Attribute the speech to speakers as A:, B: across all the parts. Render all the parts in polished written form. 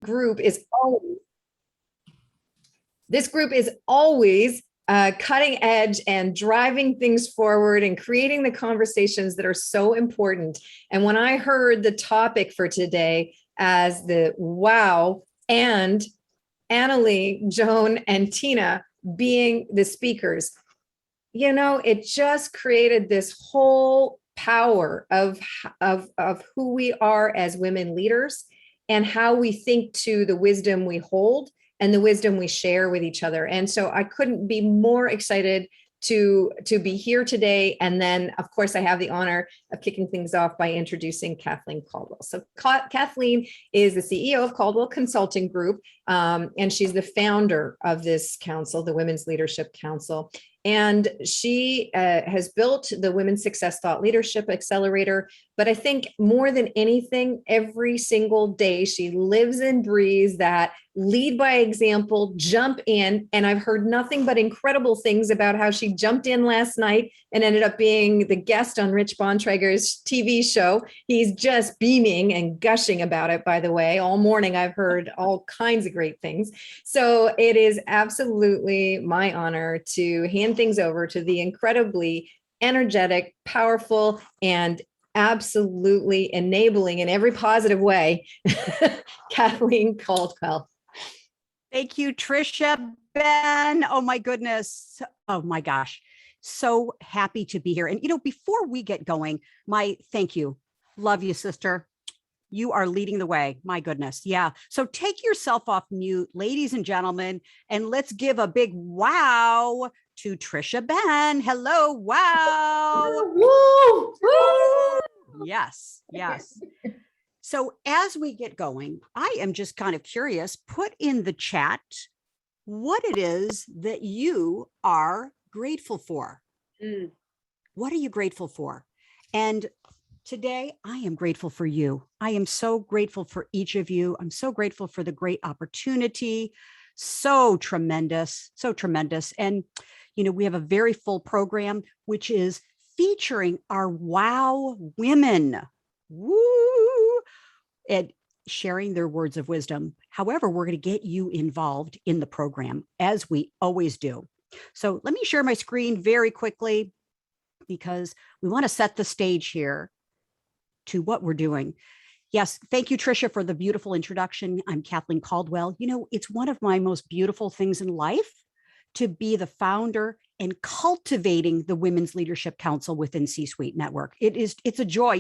A: group is always cutting edge and driving things forward and creating the conversations that are so important. And when I heard the topic for today as the wow, and Anneli, Joan, and Tina being the speakers, it just created this whole power of who we are as women leaders and how we think to the wisdom we hold and the wisdom we share with each other. And so I couldn't be more excited to be here today. And then, of course, I have the honor of kicking things off by introducing Kathleen Caldwell. So Kathleen is the CEO of Caldwell Consulting Group, and she's the founder of this council, the Women's Leadership Council. And she has built the Women's Success Thought Leadership Accelerator. But I think more than anything, every single day, she lives and breathes that lead by example, jump in. And I've heard nothing but incredible things about how she jumped in last night and ended up being the guest on Rich Bontrager's TV show. He's just beaming and gushing about it, by the way. All morning, I've heard all kinds of great things. So it is absolutely my honor to hand things over to the incredibly energetic, powerful, and absolutely enabling in every positive way, Kathleen Caldwell.
B: Thank you, Trisha, Ben. Oh my goodness. Oh my gosh. So happy to be here. And before we get going, my thank you. Love you, sister. You are leading the way. My goodness. Yeah. So take yourself off mute, ladies and gentlemen, and let's give a big wow to Trisha Ben. Hello. Wow.
A: Woo, woo.
B: Yes. Yes. So as we get going, I am just kind of curious, put in the chat what it is that you are grateful for. What are you grateful for? And today I am grateful for you. I am so grateful for each of you. I'm so grateful for the great opportunity. So tremendous, so tremendous. And, we have a very full program, which is featuring our wow women. Woo! And sharing their words of wisdom. However, we're going to get you involved in the program as we always do. So let me share my screen very quickly because we want to set the stage here to what we're doing. Yes, thank you, Trisha, for the beautiful introduction. I'm Kathleen Caldwell. It's one of my most beautiful things in life to be the founder and cultivating the Women's Leadership Council within C-Suite Network. It's a joy.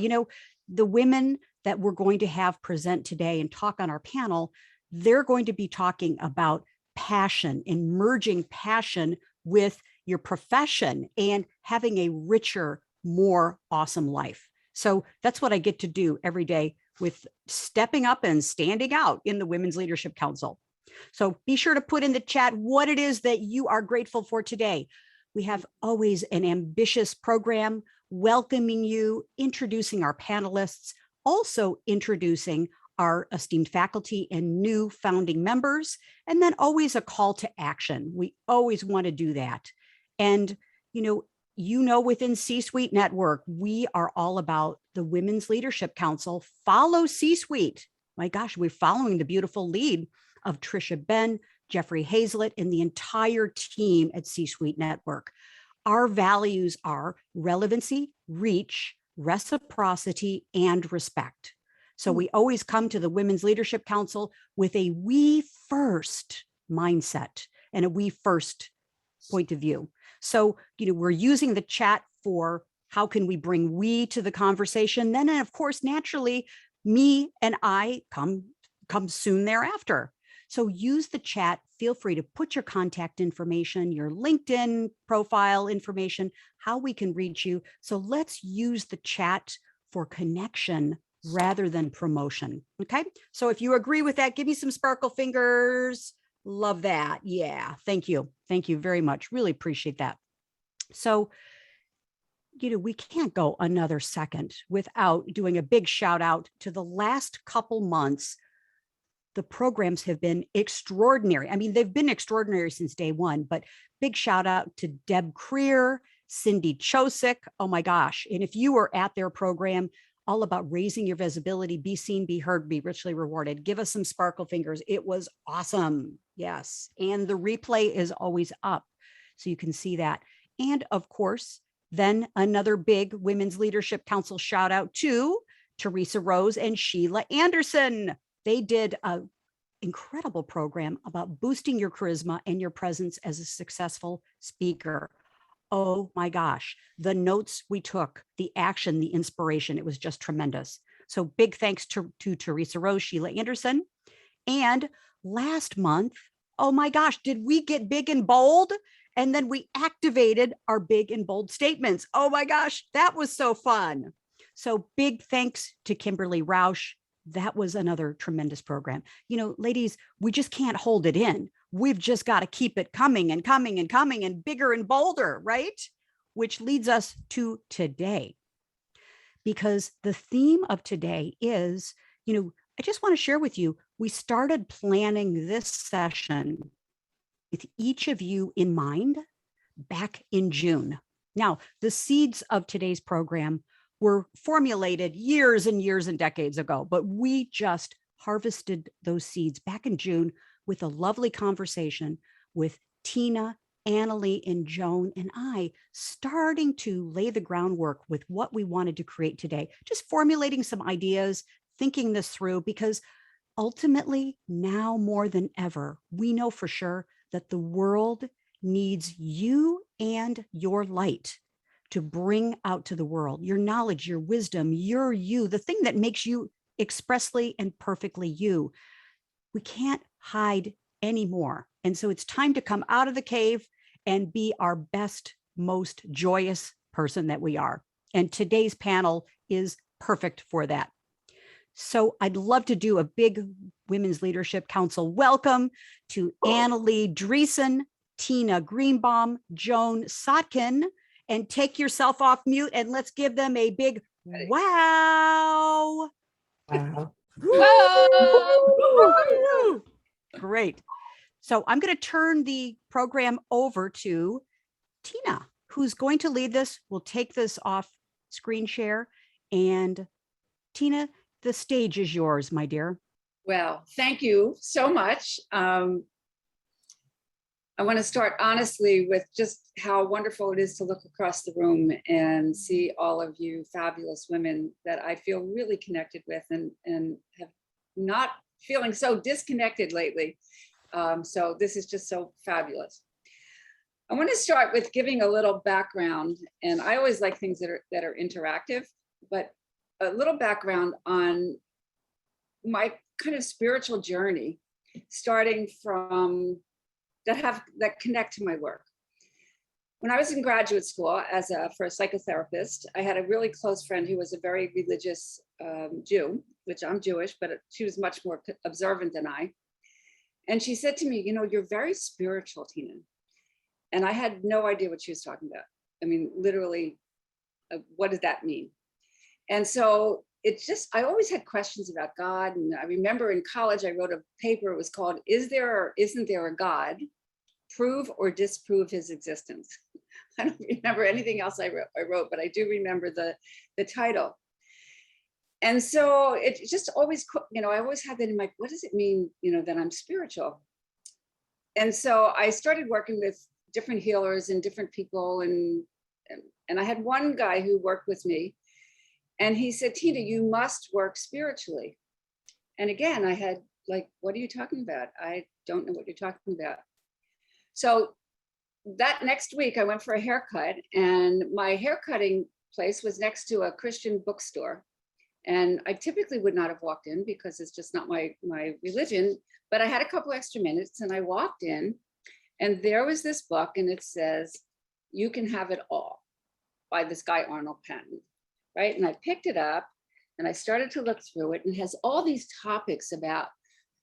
B: The women that we're going to have present today and talk on our panel, they're going to be talking about passion and merging passion with your profession and having a richer, more awesome life. So that's what I get to do every day with stepping up and standing out in the Women's Leadership Council. So be sure to put in the chat what it is that you are grateful for today. We have always an ambitious program welcoming you, introducing our panelists, also introducing our esteemed faculty and new founding members, and then always a call to action. We always want to do that. And, within C-Suite Network, we are all about the Women's Leadership Council. Follow C-Suite. My gosh, we're following the beautiful lead of Trisha Ben, Jeffrey Hazlett, and the entire team at C-Suite Network. Our values are relevancy, reach, reciprocity, and respect. So we always come to the Women's Leadership Council with a we first mindset and a we first point of view. So, we're using the chat for how can we bring we to the conversation. Then, of course, naturally, me and I come soon thereafter. So use the chat. Feel free to put your contact information, your LinkedIn profile information, how we can reach you. So let's use the chat for connection rather than promotion. Okay. So if you agree with that, give me some sparkle fingers. Love that. Yeah. Thank you. Thank you very much. Really appreciate that. So, we can't go another second without doing a big shout out to the last couple months. The programs have been extraordinary. I mean, they've been extraordinary since day one, but big shout out to Deb Creer, Cindy Chosick. Oh my gosh. And if you were at their program, all about raising your visibility, be seen, be heard, be richly rewarded. Give us some sparkle fingers. It was awesome. Yes. And the replay is always up, so you can see that. And of course, then another big Women's Leadership Council shout out to Teresa Rose and Sheila Anderson. They did an incredible program about boosting your charisma and your presence as a successful speaker. Oh my gosh, the notes we took, the action, the inspiration, it was just tremendous. So big thanks to Teresa Rose, Sheila Anderson. And last month, oh my gosh, did we get big and bold? And then we activated our big and bold statements. Oh my gosh, that was so fun. So big thanks to Kimberly Rausch. That was another tremendous program. You know, ladies, we just can't hold it in. We've just got to keep it coming and coming and coming and bigger and bolder, right? Which leads us to today. Because the theme of today is, you know, I just want to share with you, we started planning this session with each of you in mind back in June. Now, the seeds of today's program were formulated years and years and decades ago, but we just harvested those seeds back in June with a lovely conversation with Tina, Anneli, and Joan, and I, starting to lay the groundwork with what we wanted to create today, just formulating some ideas, thinking this through, because ultimately, now more than ever, we know for sure that the world needs you and your light to bring out to the world, your knowledge, your wisdom, your you, the thing that makes you expressly and perfectly you. We can't hide anymore. And so it's time to come out of the cave and be our best, most joyous person that we are. And today's panel is perfect for that. So I'd love to do a big Women's Leadership Council welcome to Anneli Driessen, Tina Greenbaum, Joan Sotkin, and take yourself off mute and let's give them a big wow.
A: Wow.
B: Woo! Great. So I'm going to turn the program over to Tina, who's going to lead this. We'll take this off screen share. And Tina, the stage is yours, my dear.
C: Well, thank you so much. I want to start honestly with just how wonderful it is to look across the room and see all of you fabulous women that I feel really connected with and have not feeling so disconnected lately. So this is just so fabulous. I want to start with giving a little background, and I always like things that are interactive, but a little background on my kind of spiritual journey, starting from that connect to my work. When I was in graduate school for a psychotherapist, I had a really close friend who was a very religious Jew, which I'm Jewish, but she was much more observant than I. And she said to me, you know, you're very spiritual, Tina. And I had no idea what she was talking about. I mean, literally, what does that mean? And so I always had questions about God. And I remember in college, I wrote a paper, it was called, Is There or Isn't There a God? Prove or disprove his existence. I don't remember anything else I wrote, but I do remember the title. And so it just always, you know, I always had that in my, what does it mean, you know, that I'm spiritual? And so I started working with different healers and different people. And I had one guy who worked with me, and he said, Tina, you must work spiritually. And again, I had like, what are you talking about? I don't know what you're talking about. So that next week I went for a haircut, and my haircutting place was next to a Christian bookstore. And I typically would not have walked in because it's just not my religion, but I had a couple extra minutes and I walked in, and there was this book, and it says, You Can Have It All, by this guy, Arnold Patton, right? And I picked it up and I started to look through it, and it has all these topics about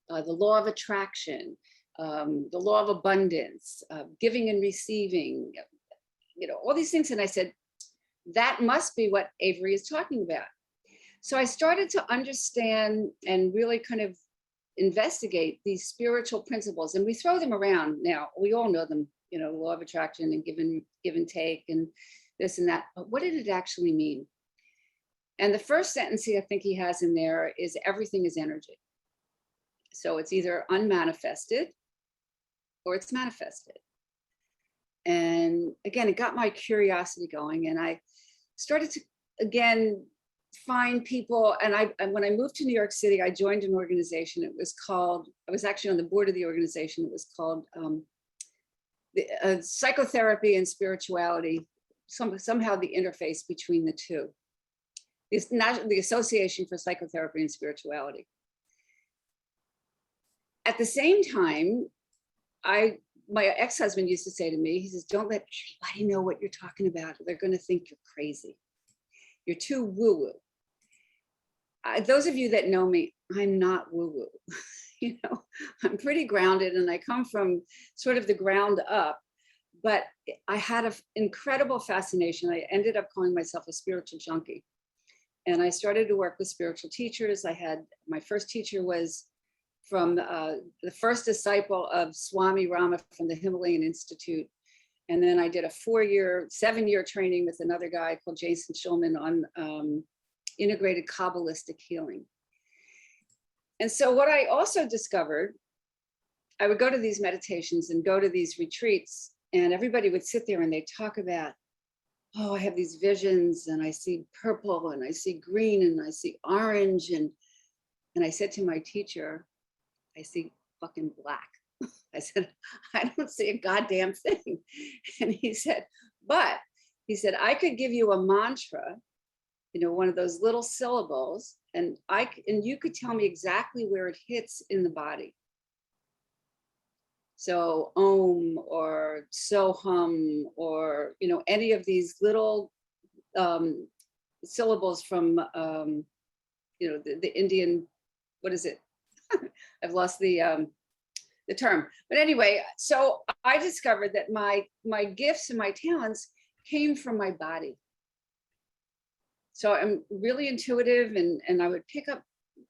C: the law of attraction, the law of abundance, giving and receiving, you know, all these things. And I said, that must be what Avery is talking about. So I started to understand and really kind of investigate these spiritual principles, and we throw them around now. We all know them, you know, law of attraction and give and take and this and that. But what did it actually mean? And the first sentence I think he has in there is everything is energy. So it's either unmanifested or it's manifested. And again, it got my curiosity going, and I started to, again, find people. And when I moved to New York City, I joined an organization. It was called, I was actually on the board of the organization. It was called Psychotherapy and Spirituality, somehow the interface between the two. It's not the Association for Psychotherapy and Spirituality. At the same time, my ex-husband used to say to me, he says, don't let anybody know what you're talking about. They're going to think you're crazy. You're too woo-woo. Those of you that know me, I'm not woo-woo. You know, I'm pretty grounded, and I come from sort of the ground up, but I had an incredible fascination. I ended up calling myself a spiritual junkie. And I started to work with spiritual teachers. My first teacher was from the first disciple of Swami Rama from the Himalayan Institute. And then I did a 7-year training with another guy called Jason Schulman on integrated Kabbalistic healing. And so what I also discovered, I would go to these meditations and go to these retreats, and everybody would sit there and they'd talk about, oh, I have these visions, and I see purple, and I see green, and I see orange. And I said to my teacher, I see fucking black. I said, I don't see a goddamn thing. And he said, I could give you a mantra, you know, one of those little syllables, and you could tell me exactly where it hits in the body. So Om or Soham, or, you know, any of these little syllables from, you know, the Indian, what is it? I've lost the term. But anyway, so I discovered that my gifts and my talents came from my body. So I'm really intuitive, and I would pick up,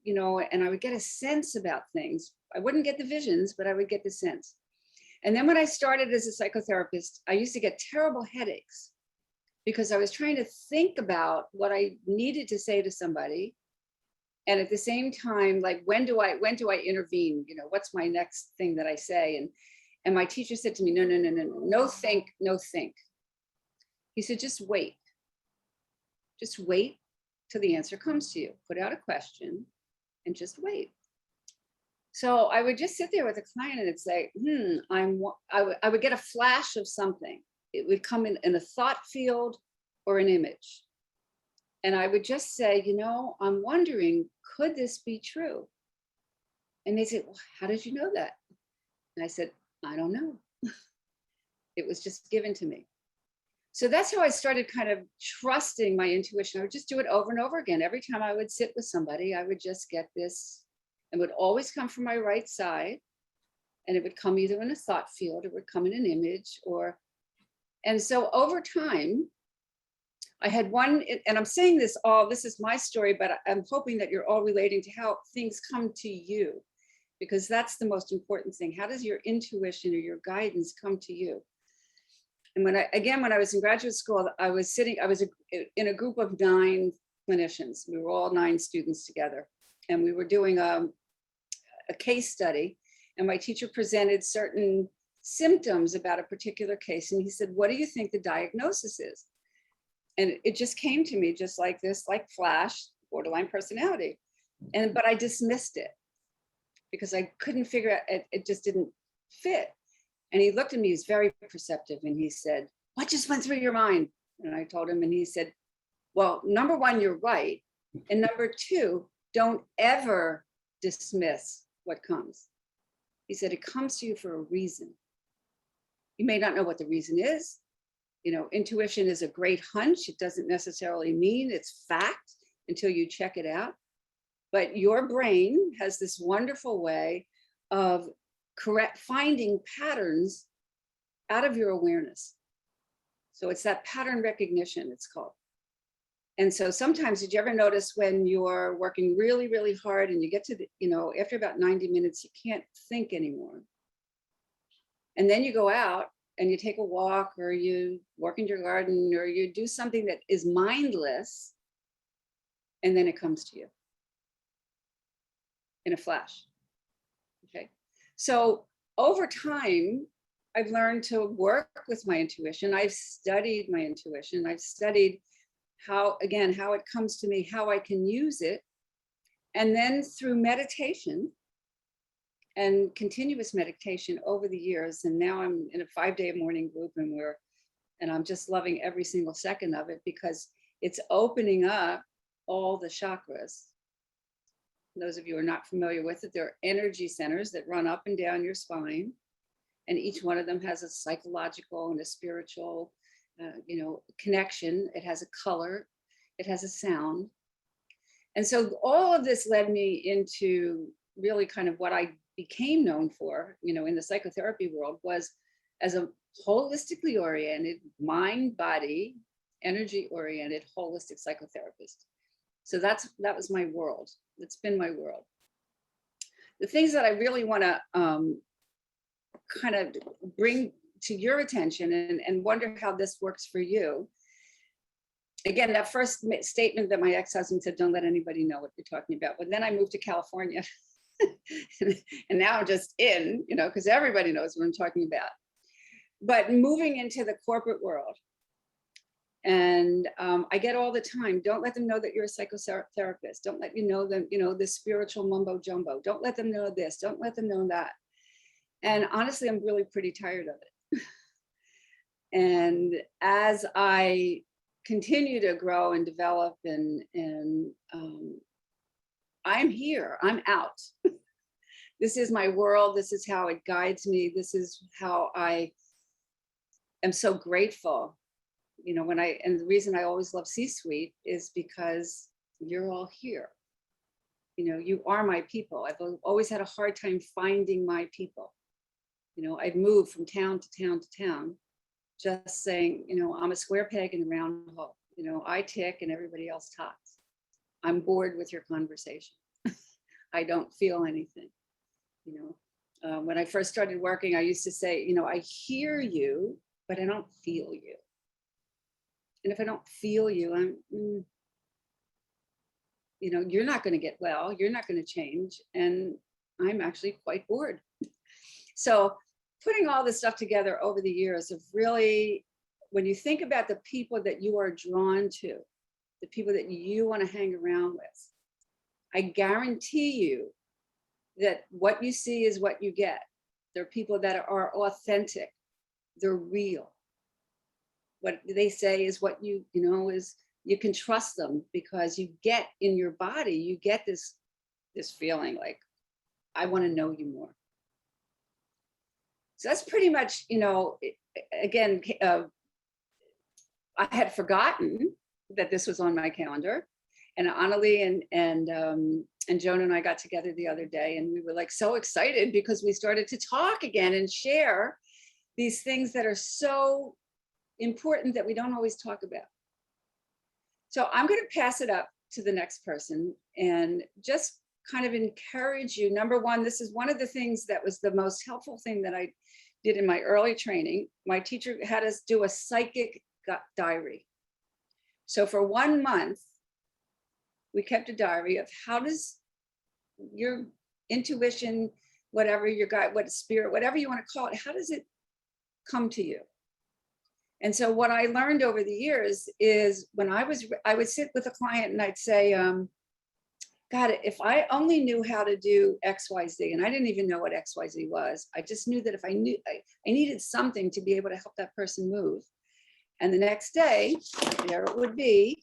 C: you know, and I would get a sense about things. I wouldn't get the visions, but I would get the sense. And then when I started as a psychotherapist, I used to get terrible headaches because I was trying to think about what I needed to say to somebody. And at the same time, like, when do I intervene? You know, what's my next thing that I say? And my teacher said to me, no think. He said, just wait till the answer comes to you. Put out a question and just wait. So I would just sit there with a client and it's like, I would get a flash of something. It would come in a thought field or an image. And I would just say, you know, I'm wondering, could this be true? And they said, well, how did you know that? And I said, I don't know. It was just given to me. So that's how I started kind of trusting my intuition. I would just do it over and over again. Every time I would sit with somebody, I would just get this, and would always come from my right side. And it would come either in a thought field, or it would come in an image, and so over time, I had one, and I'm saying this is my story, but I'm hoping that you're all relating to how things come to you, because that's the most important thing. How does your intuition or your guidance come to you? And when I was in graduate school, I was in a group of 9 clinicians. We were all 9 students together, and we were doing a case study, and my teacher presented certain symptoms about a particular case. And he said, what do you think the diagnosis is? And it just came to me just like this, like flash, borderline personality. But I dismissed it because I couldn't figure out, it just didn't fit. And he looked at me, he's very perceptive, and he said, what just went through your mind? And I told him, and he said, well, number 1, you're right. And number 2, don't ever dismiss what comes. He said, it comes to you for a reason. You may not know what the reason is. You know, intuition is a great hunch. It doesn't necessarily mean it's fact until you check it out. But your brain has this wonderful way of finding patterns out of your awareness. So it's that pattern recognition, it's called. And so sometimes, did you ever notice when you're working really, really hard and you get to after about 90 minutes, you can't think anymore. And then you go out and you take a walk, or you work in your garden, or you do something that is mindless, and then it comes to you in a flash. Okay. So over time, I've learned to work with my intuition. I've studied my intuition. I've studied how it comes to me, how I can use it. And then through meditation and continuous meditation over the years, and now I'm in a 5-day morning group, and I'm just loving every single second of it, because it's opening up all the chakras. Those of you who are not familiar with it, there are energy centers that run up and down your spine, and each one of them has a psychological and a spiritual connection. It has a color, it has a sound. And so all of this led me into really kind of what I became known for, in the psychotherapy world, was as a holistically oriented, mind, body, energy oriented, holistic psychotherapist. So that was my world. It's been my world. The things that I really want to kind of bring to your attention and wonder how this works for you. Again, that first statement that my ex-husband said, don't let anybody know what you're talking about. But then I moved to California and now I'm just in, because everybody knows what I'm talking about. But moving into the corporate world, and I get all the time, don't let them know that you're a psychotherapist. Don't let you know them, the spiritual mumbo jumbo. Don't let them know this. Don't let them know that. And honestly, I'm really pretty tired of it. And as I continue to grow and develop, and I'm here, I'm out. This is my world. This is how it guides me. This is how I am so grateful. And the reason I always love C-Suite is because you're all here. You are my people. I've always had a hard time finding my people. I've moved from town to town to town, just saying, I'm a square peg in a round hole. I tick and everybody else talks. I'm bored with your conversation. I don't feel anything. When I first started working, I used to say, I hear you, but I don't feel you. And if I don't feel you, you're not going to get well. You're not going to change. And I'm actually quite bored. So putting all this stuff together over the years of really, when you think about the people that you are drawn to, the people that you want to hang around with, I guarantee you that what you see is what you get. They're people that are authentic. They're real. What they say is what is you can trust them, because you get in your body, you get this feeling like, I want to know you more. So that's pretty much, again, I had forgotten that this was on my calendar, and Anneli and Joan and I got together the other day, and we were like so excited because we started to talk again and share these things that are so important that we don't always talk about. So I'm going to pass it up to the next person and just kind of encourage you. Number one, this is one of the things that was the most helpful thing that I did in my early training. My teacher had us do a psychic diary. So for 1 month, we kept a diary of how does your intuition, whatever your guide, what spirit, whatever you want to call it, how does it come to you? And so what I learned over the years is when I would sit with a client and I'd say, God, if I only knew how to do X, Y, Z, and I didn't even know what X, Y, Z was. I just knew that if I needed something to be able to help that person move. And the next day, there it would be,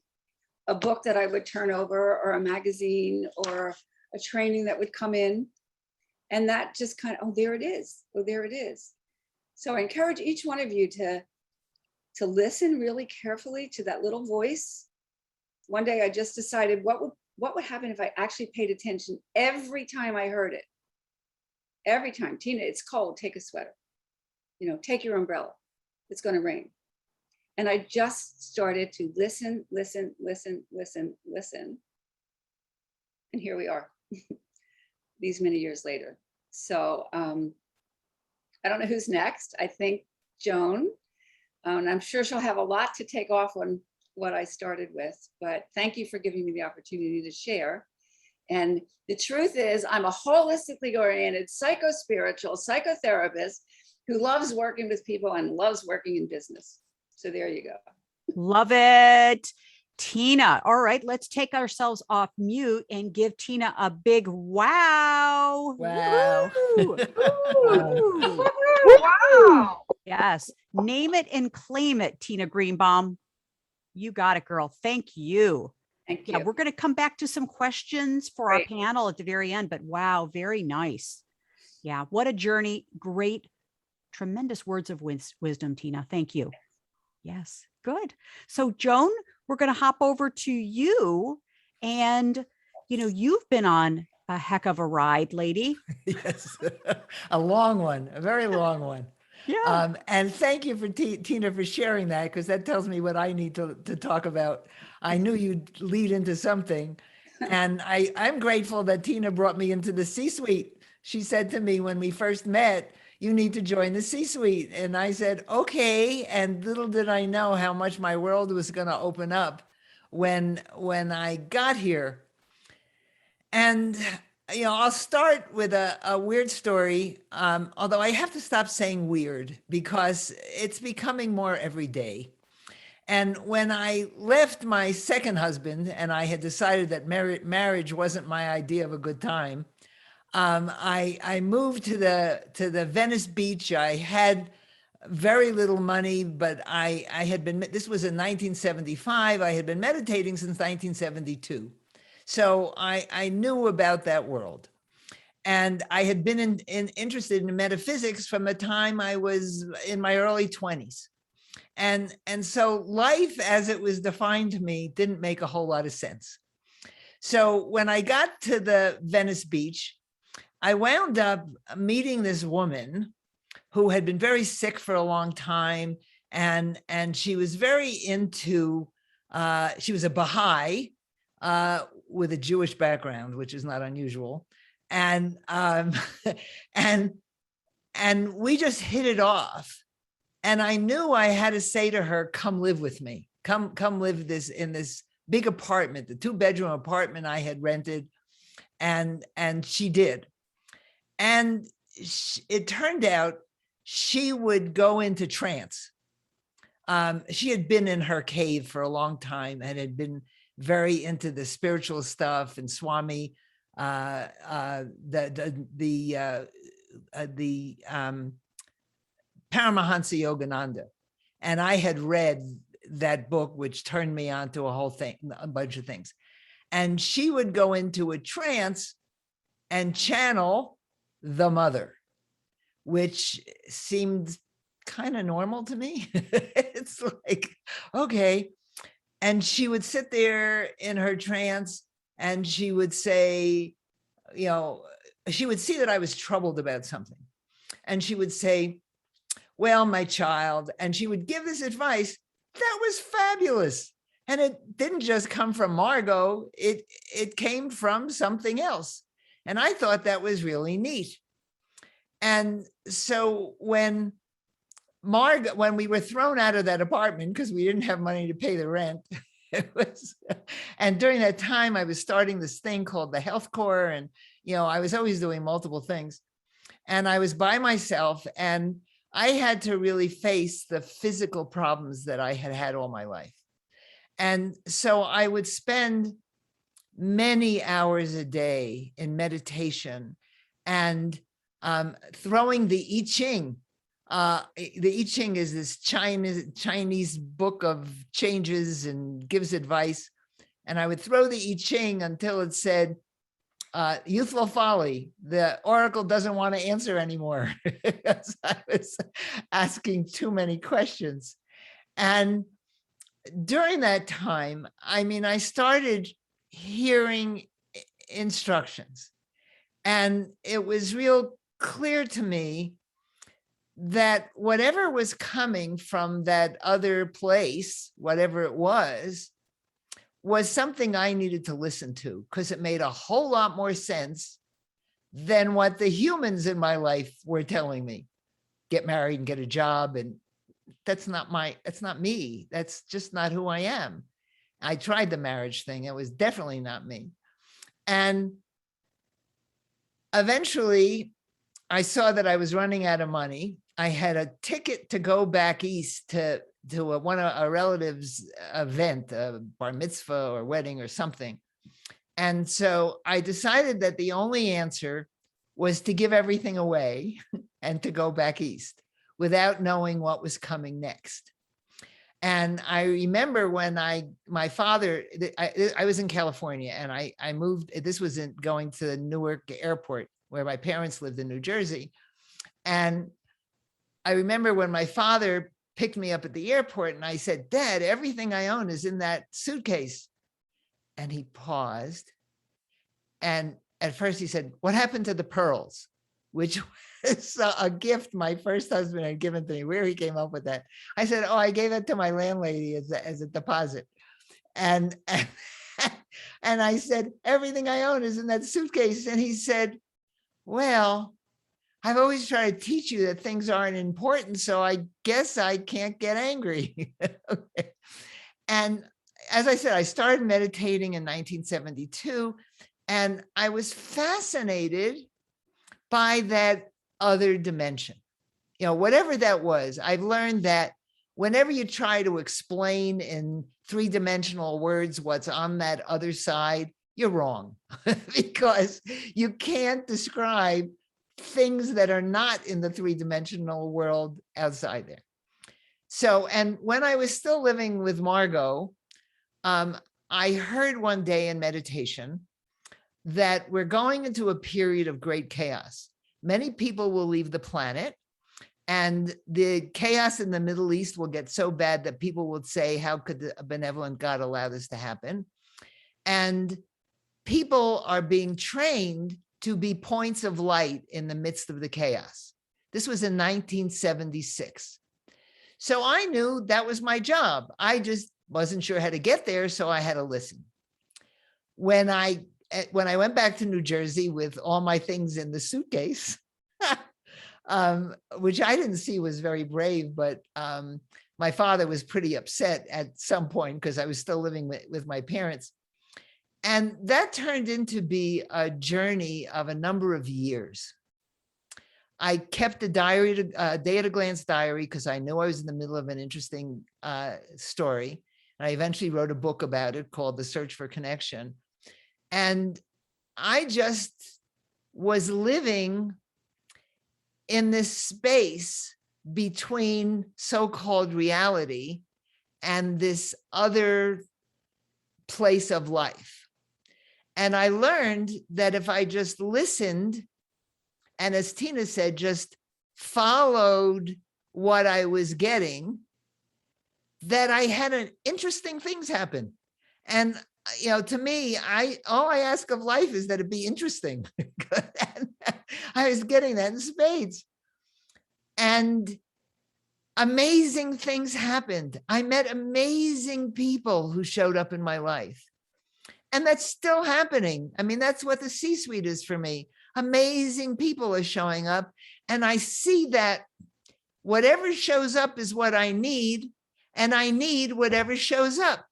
C: a book that I would turn over, or a magazine, or a training that would come in. And that just kind of, oh, there it is. Oh, there it is. So I encourage each one of you to listen really carefully to that little voice. One day I just decided what would happen if I actually paid attention every time I heard it. Every time, Tina, it's cold, take a sweater. Take your umbrella. It's going to rain. And I just started to listen. And here we are, these many years later. So I don't know who's next. I think Joan, and I'm sure she'll have a lot to take off on what I started with, but thank you for giving me the opportunity to share. And the truth is, I'm a holistically oriented psychospiritual psychotherapist who loves working with people and loves working in business. So there you go.
B: Love it. Tina. All right, let's take ourselves off mute and give Tina a big wow.
D: Wow.
B: Woo! Woo!
C: Wow.
B: Yes. Name it and claim it, Tina Greenbaum. You got it, girl. Thank you.
C: Thank you.
B: Yeah, we're going to come back to some questions for our
C: Great.
B: panel at the very end, but wow, very nice. Yeah, what a journey. Great, tremendous words of wisdom, Tina. Thank you. Yes, good. So Joan, we're going to hop over to you. And, you've been on a heck of a ride, lady.
D: Yes, a long one, a very long one.
B: Yeah.
D: And thank you for Tina for sharing that, because that tells me what I need to talk about. I knew you'd lead into something. And I'm grateful that Tina brought me into the C-suite. She said to me when we first met, you need to join the C-suite. And I said, okay. And little did I know how much my world was going to open up when I got here. And I'll start with a weird story, although I have to stop saying weird because it's becoming more every day. And when I left my second husband and I had decided that marriage wasn't my idea of a good time, I moved to the Venice Beach. I had very little money, but I had been, this was in 1975. I had been meditating since 1972. So I knew about that world. And I had been interested in metaphysics from the time I was in my early 20s. And so life as it was defined to me didn't make a whole lot of sense. So when I got to the Venice Beach, I wound up meeting this woman who had been very sick for a long time. And she was very into, she was a Baha'i with a Jewish background, which is not unusual. And and we just hit it off. And I knew I had to say to her, come live with me. Come live in this big apartment, the 2-bedroom apartment I had rented. And she did. And it turned out she would go into trance. She had been in her cave for a long time and had been very into the spiritual stuff and Swami, Paramahansa Yogananda. And I had read that book, which turned me on to a bunch of things. And she would go into a trance and channel the mother, which seemed kind of normal to me. It's like, okay. And she would sit there in her trance and she would say, she would see that I was troubled about something. And she would say, well, my child, and she would give this advice that was fabulous. And it didn't just come from Margot, it came from something else. And I thought that was really neat. And so when we were thrown out of that apartment because we didn't have money to pay the rent, and during that time I was starting this thing called the Health Corps, and I was always doing multiple things. And I was by myself, and I had to really face the physical problems that I had had all my life. And so I would spend many hours a day in meditation and throwing the I Ching. The I Ching is this Chinese book of changes and gives advice. And I would throw the I Ching until it said, youthful folly, the oracle doesn't want to answer anymore because I was asking too many questions. And during that time, I started hearing instructions, and it was real clear to me that whatever was coming from that other place, whatever it was something I needed to listen to, because it made a whole lot more sense than what the humans in my life were telling me. Get married and get a job and that's not me. That's just not who I am. I tried the marriage thing. It was definitely not me. And eventually I saw that I was running out of money. I had a ticket to go back east to a relative's event, a bar mitzvah or wedding or something. And so I decided that the only answer was to give everything away and to go back east without knowing what was coming next. And I remember when my father, I was in California and I moved, this was going to the Newark airport where my parents lived in New Jersey. And I remember when my father picked me up at the airport and I said, Dad, everything I own is in that suitcase. And he paused. And at first he said, what happened to the pearls? Which was a gift my first husband had given to me. Where he came up with that. I said, oh, I gave it to my landlady as a deposit. And I said, everything I own is in that suitcase. And he said, well, I've always tried to teach you that things aren't important, so I guess I can't get angry. Okay. And as I said, I started meditating in 1972, and I was fascinated by that other dimension. You know, whatever that was, I've learned that whenever you try to explain in three-dimensional words what's on that other side, you're wrong because you can't describe things that are not in the three-dimensional world outside there. So, and when I was still living with Margot, I heard one day in meditation that we're going into a period of great chaos. Many people will leave the planet, and the chaos in the Middle East will get so bad that people will say, how could a benevolent God allow this to happen? And people are being trained to be points of light in the midst of the chaos. This was in 1976. So I knew that was my job. I just wasn't sure how to get there, so I had to listen. When I went back to New Jersey with all my things in the suitcase, which I didn't see was very brave, but my father was pretty upset at some point because I was still living with my parents. And that turned into be a journey of a number of years. I kept a diary, a day-at-a-glance diary, because I knew I was in the middle of an interesting story. And I eventually wrote a book about it called The Search for Connection. And I just was living in this space between so-called reality and this other place of life. And I learned that if I just listened, and as Tina said, just followed what I was getting, that I had interesting things happen. And, you know, to me, all I ask of life is that it be interesting. And I was getting that in spades. And amazing things happened. I met amazing people who showed up in my life. And that's still happening. I mean, that's what the C-suite is for me. Amazing people are showing up. And I see that whatever shows up is what I need. And I need whatever shows up.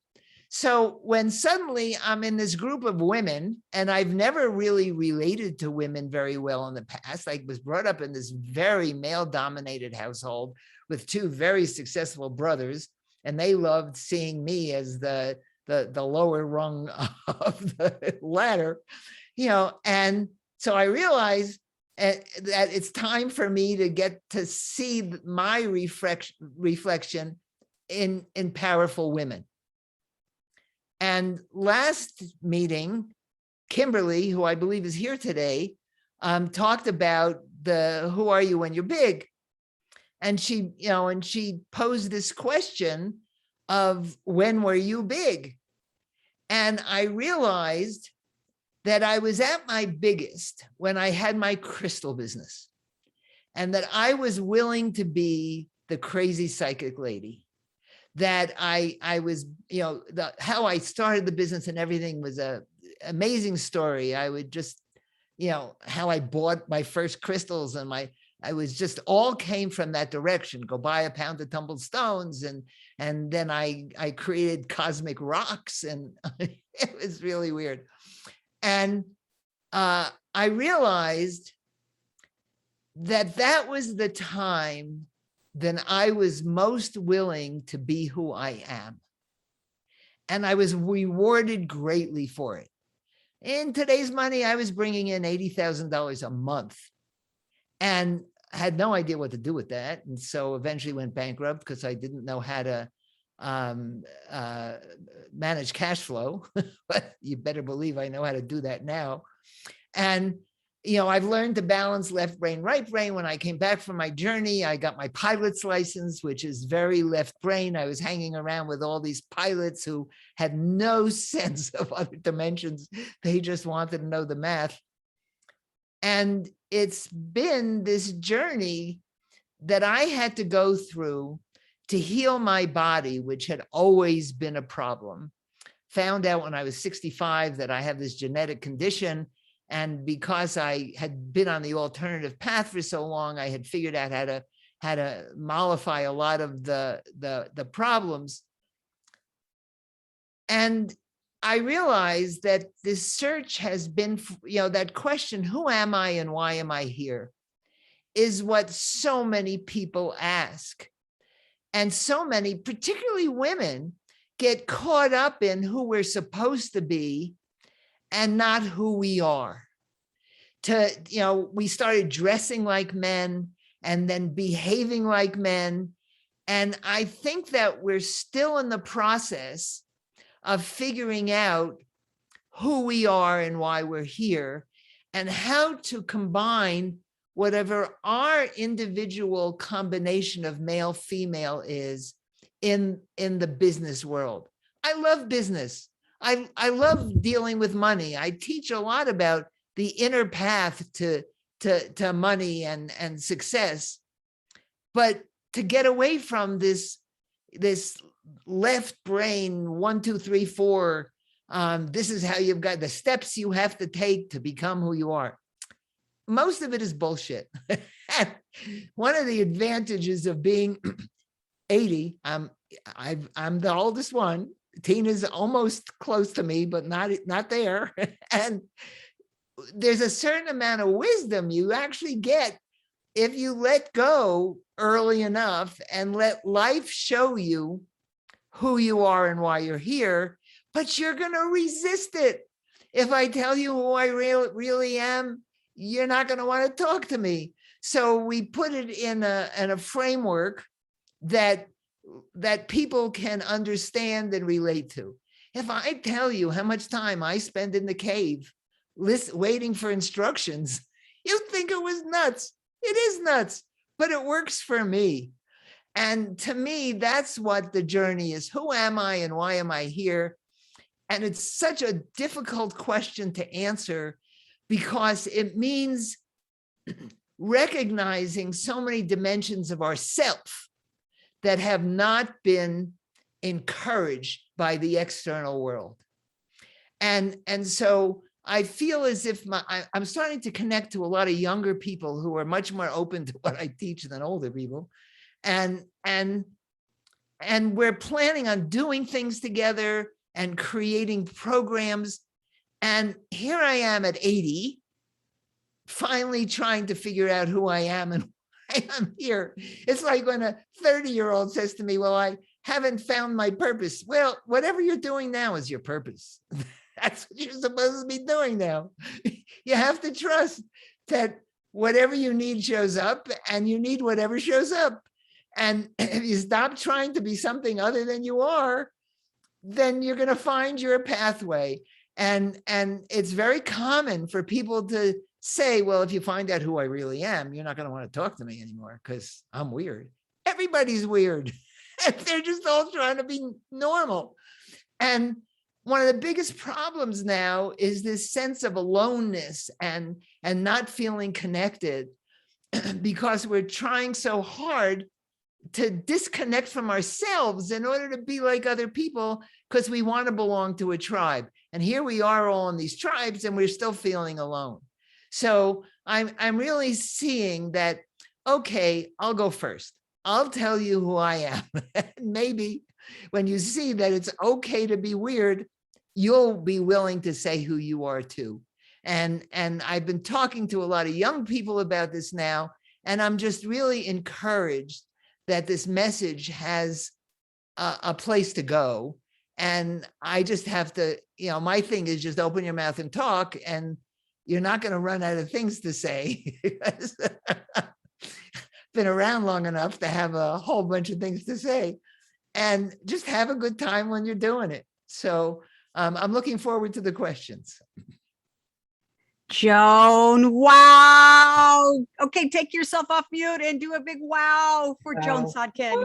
D: So when suddenly I'm in this group of women, and I've never really related to women very well in the past, I was brought up in this very male-dominated household with two very successful brothers, and they loved seeing me as the lower rung of the ladder, you know. And so I realized that it's time for me to get to see my reflection in powerful women. And last meeting, Kimberly, who I believe is here today, talked about who are you when you're big? And she, you know, and she posed this question of when were you big? And I realized that I was at my biggest when I had my crystal business, and that I was willing to be the crazy psychic lady, that I was, you know, how I started the business and everything was a amazing story. I would just, you know, how I bought my first crystals and my I was just all came from that direction. Go buy a pound of tumbled stones, and then I created cosmic rocks, and it was really weird. And I realized that that was the time that I was most willing to be who I am. And I was rewarded greatly for it. In today's money, I was bringing in $80,000 a month and had no idea what to do with that. And so eventually went bankrupt because I didn't know how to manage cash flow, but you better believe I know how to do that now. And, you know, I've learned to balance left brain, right brain. When I came back from my journey, I got my pilot's license, which is very left brain. I was hanging around with all these pilots who had no sense of other dimensions. They just wanted to know the math. And it's been this journey that I had to go through to heal my body, which had always been a problem. Found out when I was 65 that I have this genetic condition. And because I had been on the alternative path for so long, I had figured out how to mollify a lot of the problems. And I realized that this search has been, you know, that question, who am I and why am I here, is what so many people ask. And so many, particularly women, get caught up in who we're supposed to be and not who we are. You know, we started dressing like men and then behaving like men. And I think that we're still in the process of figuring out who we are and why we're here, and how to combine whatever our individual combination of male, female is in the business world. I love business. I love dealing with money. I teach a lot about the inner path to money and success. But to get away from this left brain, 1, 2, 3, 4, this is how you've got the steps you have to take to become who you are. Most of it is bullshit. One of the advantages of being 80, I'm the oldest one. Tina's almost close to me, but not there. And there's a certain amount of wisdom you actually get if you let go early enough and let life show you who you are and why you're here, but you're going to resist it. If I tell you who I really am, you're not going to want to talk to me. So we put it in a framework that people can understand and relate to. If I tell you how much time I spend in the cave waiting for instructions, you think it was nuts. It is nuts, but it works for me. And to me, that's what the journey is. Who am I and why am I here? And it's such a difficult question to answer because it means recognizing so many dimensions of ourself that have not been encouraged by the external world. And so I feel as if I'm starting to connect to a lot of younger people who are much more open to what I teach than older people. And we're planning on doing things together and creating programs. And here I am at 80, finally trying to figure out who I am and why I'm here. It's like when a 30-year-old says to me, well, I haven't found my purpose. Well, whatever you're doing now is your purpose. That's what you're supposed to be doing now. You have to trust that whatever you need shows up, and you need whatever shows up. And if you stop trying to be something other than you are, then you're going to find your pathway. And it's very common for people to say, well, if you find out who I really am, you're not going to want to talk to me anymore because I'm weird. Everybody's weird. They're just all trying to be normal. And one of the biggest problems now is this sense of aloneness and not feeling connected because we're trying so hard to disconnect from ourselves in order to be like other people because we want to belong to a tribe. And here we are all in these tribes and we're still feeling alone. So I'm really seeing that okay, I'll go first. I'll tell you who I am. Maybe when you see that it's okay to be weird, you'll be willing to say who you are too. And I've been talking to a lot of young people about this now, and I'm just really encouraged that this message has a place to go. And I just have to, my thing is just open your mouth and talk, and you're not going to run out of things to say. Been around long enough to have a whole bunch of things to say, and just have a good time when you're doing it. So I'm looking forward to the questions.
B: Joan, wow. Okay, take yourself off mute and do a big wow for Joan Sotkin.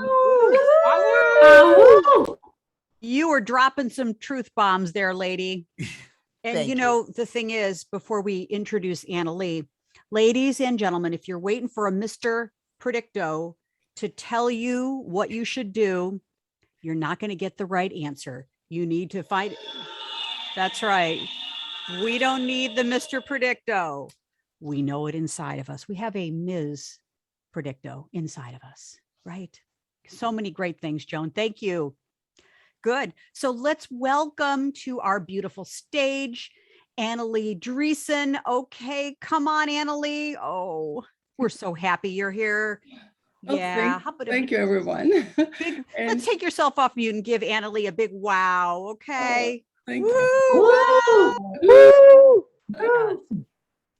B: You were dropping some truth bombs there, lady. And
D: Thank
B: you know, the thing is, before we introduce Anneli, ladies and gentlemen, if you're waiting for a Mr. Predicto to tell you what you should do, you're not going to get the right answer. You need to find. That's right. We don't need the Mr. Predicto. We know it inside of us. We have a Ms. Predicto inside of us, right? So many great things, Joan. Thank you. Good. So let's welcome to our beautiful stage, Anneli Driessen. Okay, come on, Anneli. Oh, we're so happy you're here.
E: Oh,
B: Yeah.
E: Thank you, everyone.
B: Let's take yourself off mute and give Anneli a big wow. Okay.
E: Thank
B: Woo!
E: you.
B: Yes.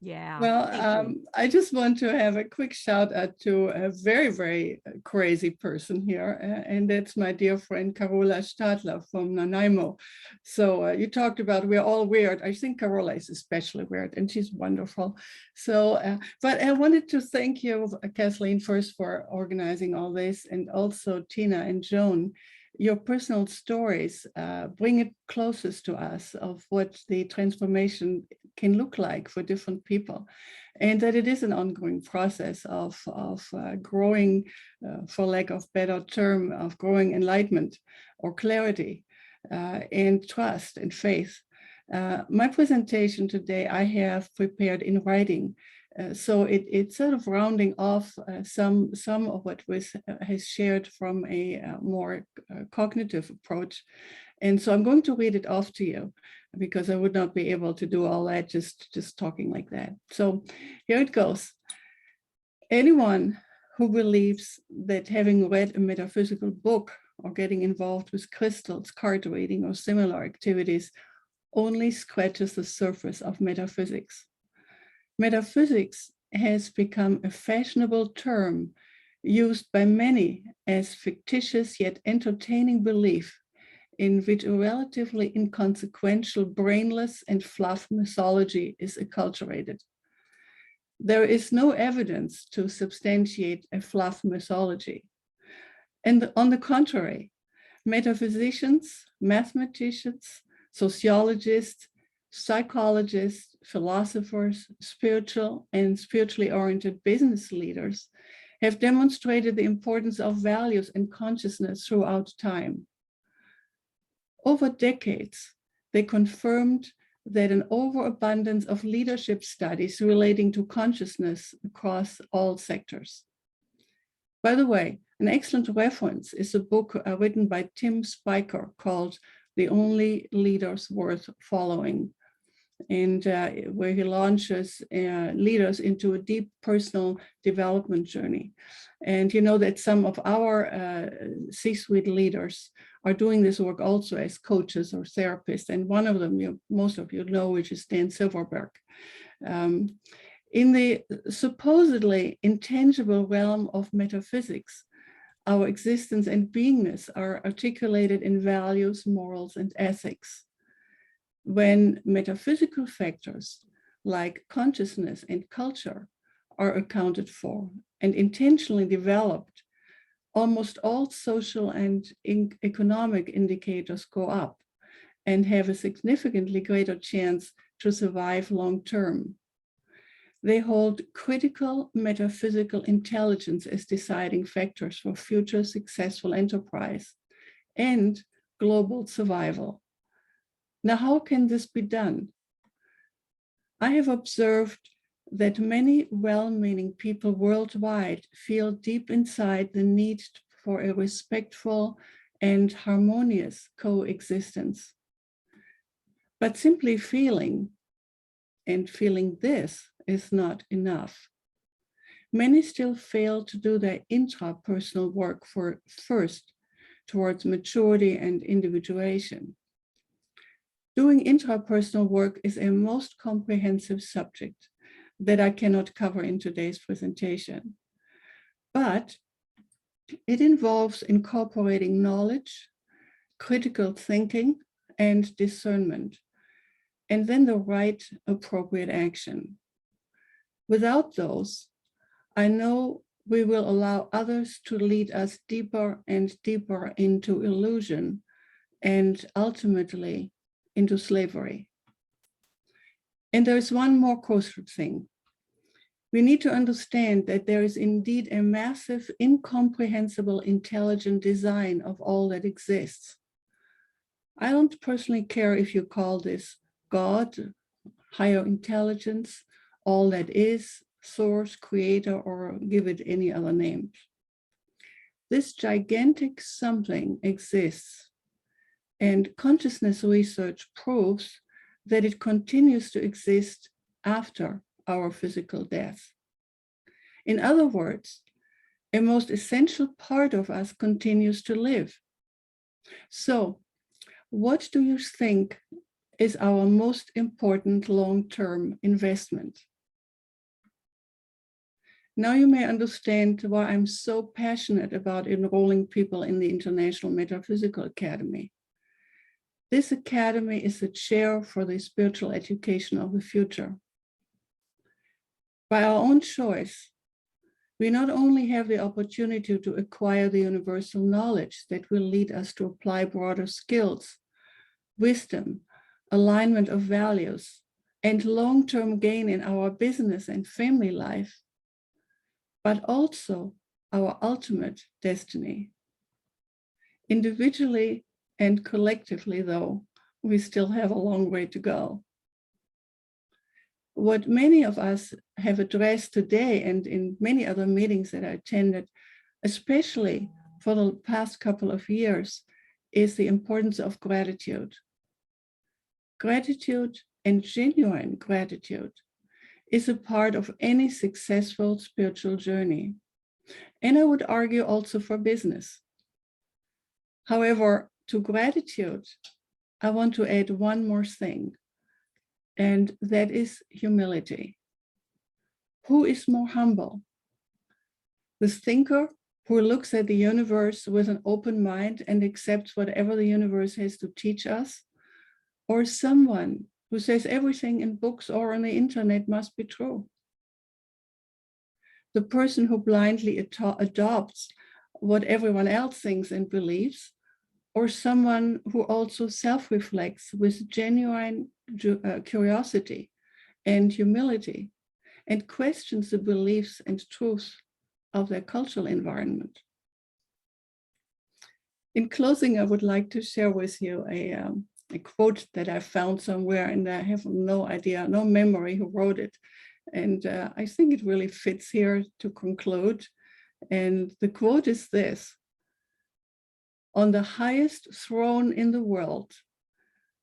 B: Yeah.
E: Well, I just want to have a quick shout out to a very, very crazy person here, and that's my dear friend Carola Stadler from Nanaimo. So you talked about we're all weird. I think Carola is especially weird, and she's wonderful. So, but I wanted to thank you, Kathleen, first for organizing all this, and also Tina and Joan. Your personal stories bring it closest to us of what the transformation can look like for different people, and that it is an ongoing process of growing, for lack of better term, of growing enlightenment or clarity and trust and faith. My presentation today I have prepared in writing. So it's sort of rounding off some of what has shared from a more cognitive approach. And so I'm going to read it off to you because I would not be able to do all that just talking like that. So here it goes. Anyone who believes that having read a metaphysical book or getting involved with crystals, card reading, or similar activities only scratches the surface of metaphysics. Metaphysics has become a fashionable term used by many as fictitious yet entertaining belief in which a relatively inconsequential, brainless, and fluff mythology is acculturated. There is no evidence to substantiate a fluff mythology. And on the contrary, metaphysicians, mathematicians, sociologists, psychologists, philosophers, spiritual and spiritually oriented business leaders have demonstrated the importance of values and consciousness throughout time. Over decades, they confirmed that an overabundance of leadership studies relating to consciousness across all sectors. By the way, an excellent reference is a book written by Tim Spiker called The Only Leaders Worth Following, and where he launches leaders into a deep personal development journey. And you know that some of our C-suite leaders are doing this work also as coaches or therapists. And one of them, most of you know, which is Dan Silverberg. In the supposedly intangible realm of metaphysics, our existence and beingness are articulated in values, morals, and ethics. When metaphysical factors like consciousness and culture are accounted for and intentionally developed, almost all social and economic indicators go up and have a significantly greater chance to survive long term. They hold critical metaphysical intelligence as deciding factors for future successful enterprise and global survival. Now, how can this be done? I have observed that many well-meaning people worldwide feel deep inside the need for a respectful and harmonious coexistence. But simply feeling this is not enough. Many still fail to do their intrapersonal work first towards maturity and individuation. Doing intrapersonal work is a most comprehensive subject that I cannot cover in today's presentation. But it involves incorporating knowledge, critical thinking, and discernment, and then the right appropriate action. Without those, I know we will allow others to lead us deeper and deeper into illusion and ultimately into slavery. And there's one more crucial thing. We need to understand that there is indeed a massive, incomprehensible, intelligent design of all that exists. I don't personally care if you call this God, higher intelligence, all that is, source, creator, or give it any other name. This gigantic something exists, and consciousness research proves that it continues to exist after our physical death. In other words, a most essential part of us continues to live. So, what do you think is our most important long-term investment? Now you may understand why I'm so passionate about enrolling people in the International Metaphysical Academy. This academy is a chair for the spiritual education of the future. By our own choice, we not only have the opportunity to acquire the universal knowledge that will lead us to apply broader skills, wisdom, alignment of values, and long-term gain in our business and family life, but also our ultimate destiny. Individually and collectively, though, we still have a long way to go. What many of us have addressed today and in many other meetings that I attended, especially for the past couple of years, is the importance of gratitude. Gratitude and genuine gratitude is a part of any successful spiritual journey. And I would argue also for business. However, to gratitude, I want to add one more thing, and that is humility. Who is more humble? The thinker who looks at the universe with an open mind and accepts whatever the universe has to teach us, or someone who says everything in books or on the internet must be true? The person who blindly adopts what everyone else thinks and believes, or someone who also self-reflects with genuine curiosity and humility and questions the beliefs and truths of their cultural environment. In closing, I would like to share with you a quote that I found somewhere, and I have no idea, no memory who wrote it. And I think it really fits here to conclude. And the quote is this: "On the highest throne in the world,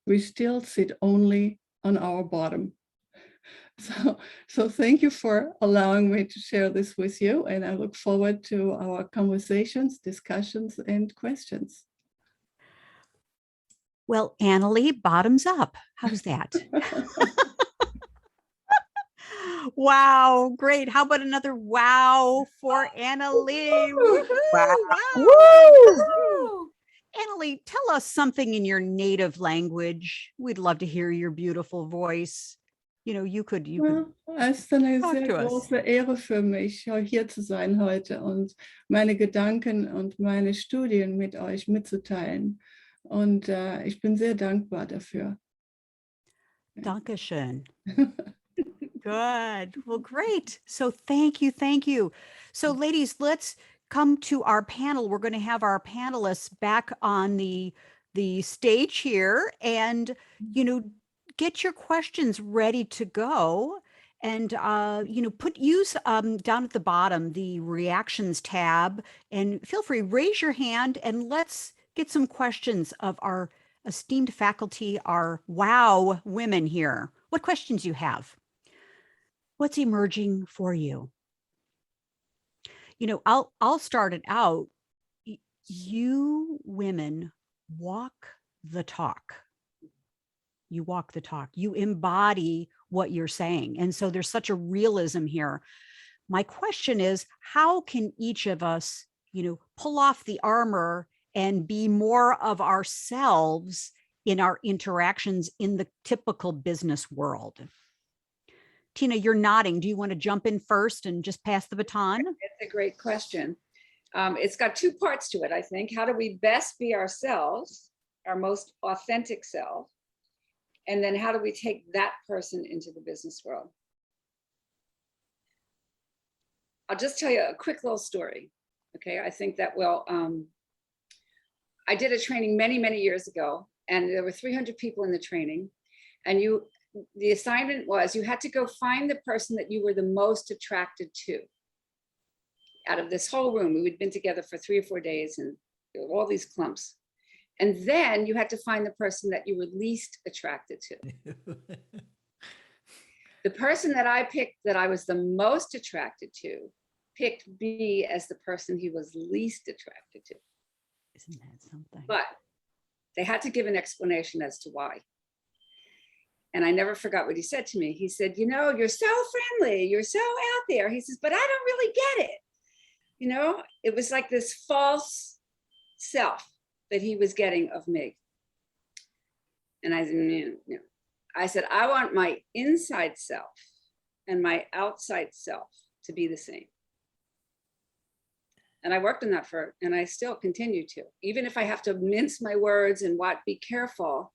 E: we still sit only on our bottom." So thank you for allowing me to share this with you, and I look forward to our conversations, discussions, and questions.
B: Well, Anneli, bottoms up. How's that? Wow, great. How about another wow for Anneli? Wow. Woo! Anneli, tell us something in your native language. We'd love to hear your beautiful voice. You know, you could
E: Es ist eine
B: talk
E: sehr
B: to us.
E: große Ehre für mich, hier zu sein heute und meine Gedanken und meine Studien mit euch mitzuteilen. Und ich bin sehr dankbar dafür.
B: Dankeschön. Good. Well, great. So thank you. Thank you. So ladies, let's come to our panel. We're going to have our panelists back on the stage here and, you know, get your questions ready to go. And, use down at the bottom, the reactions tab, and feel free, raise your hand and let's get some questions of our esteemed faculty, our wow women here. What questions you have? What's emerging for you? I'll start it out. You women walk the talk. You walk the talk. You embody what you're saying. And so there's such a realism here. My question is, how can each of us, pull off the armor and be more of ourselves in our interactions in the typical business world? Tina, you're nodding. Do you want to jump in first and just pass the baton?
C: It's a great question. It's got two parts to it, I think. How do we best be ourselves, our most authentic self? And then how do we take that person into the business world? I'll just tell you a quick little story. Okay, I think that will, I did a training many, many years ago, and there were 300 people in the training. And the assignment was you had to go find the person that you were the most attracted to. Out of this whole room, we'd been together for 3 or 4 days, and there were all these clumps. And then you had to find the person that you were least attracted to. The person that I picked that I was the most attracted to picked B as the person he was least attracted to.
B: Isn't that something?
C: But they had to give an explanation as to why. And I never forgot what he said to me. He said, you're so friendly, you're so out there. He says, but I don't really get it. It was like this false self that he was getting of me. And I said, no. I said, I want my inside self and my outside self to be the same. And I worked on that and I still continue to, even if I have to mince my words and be careful,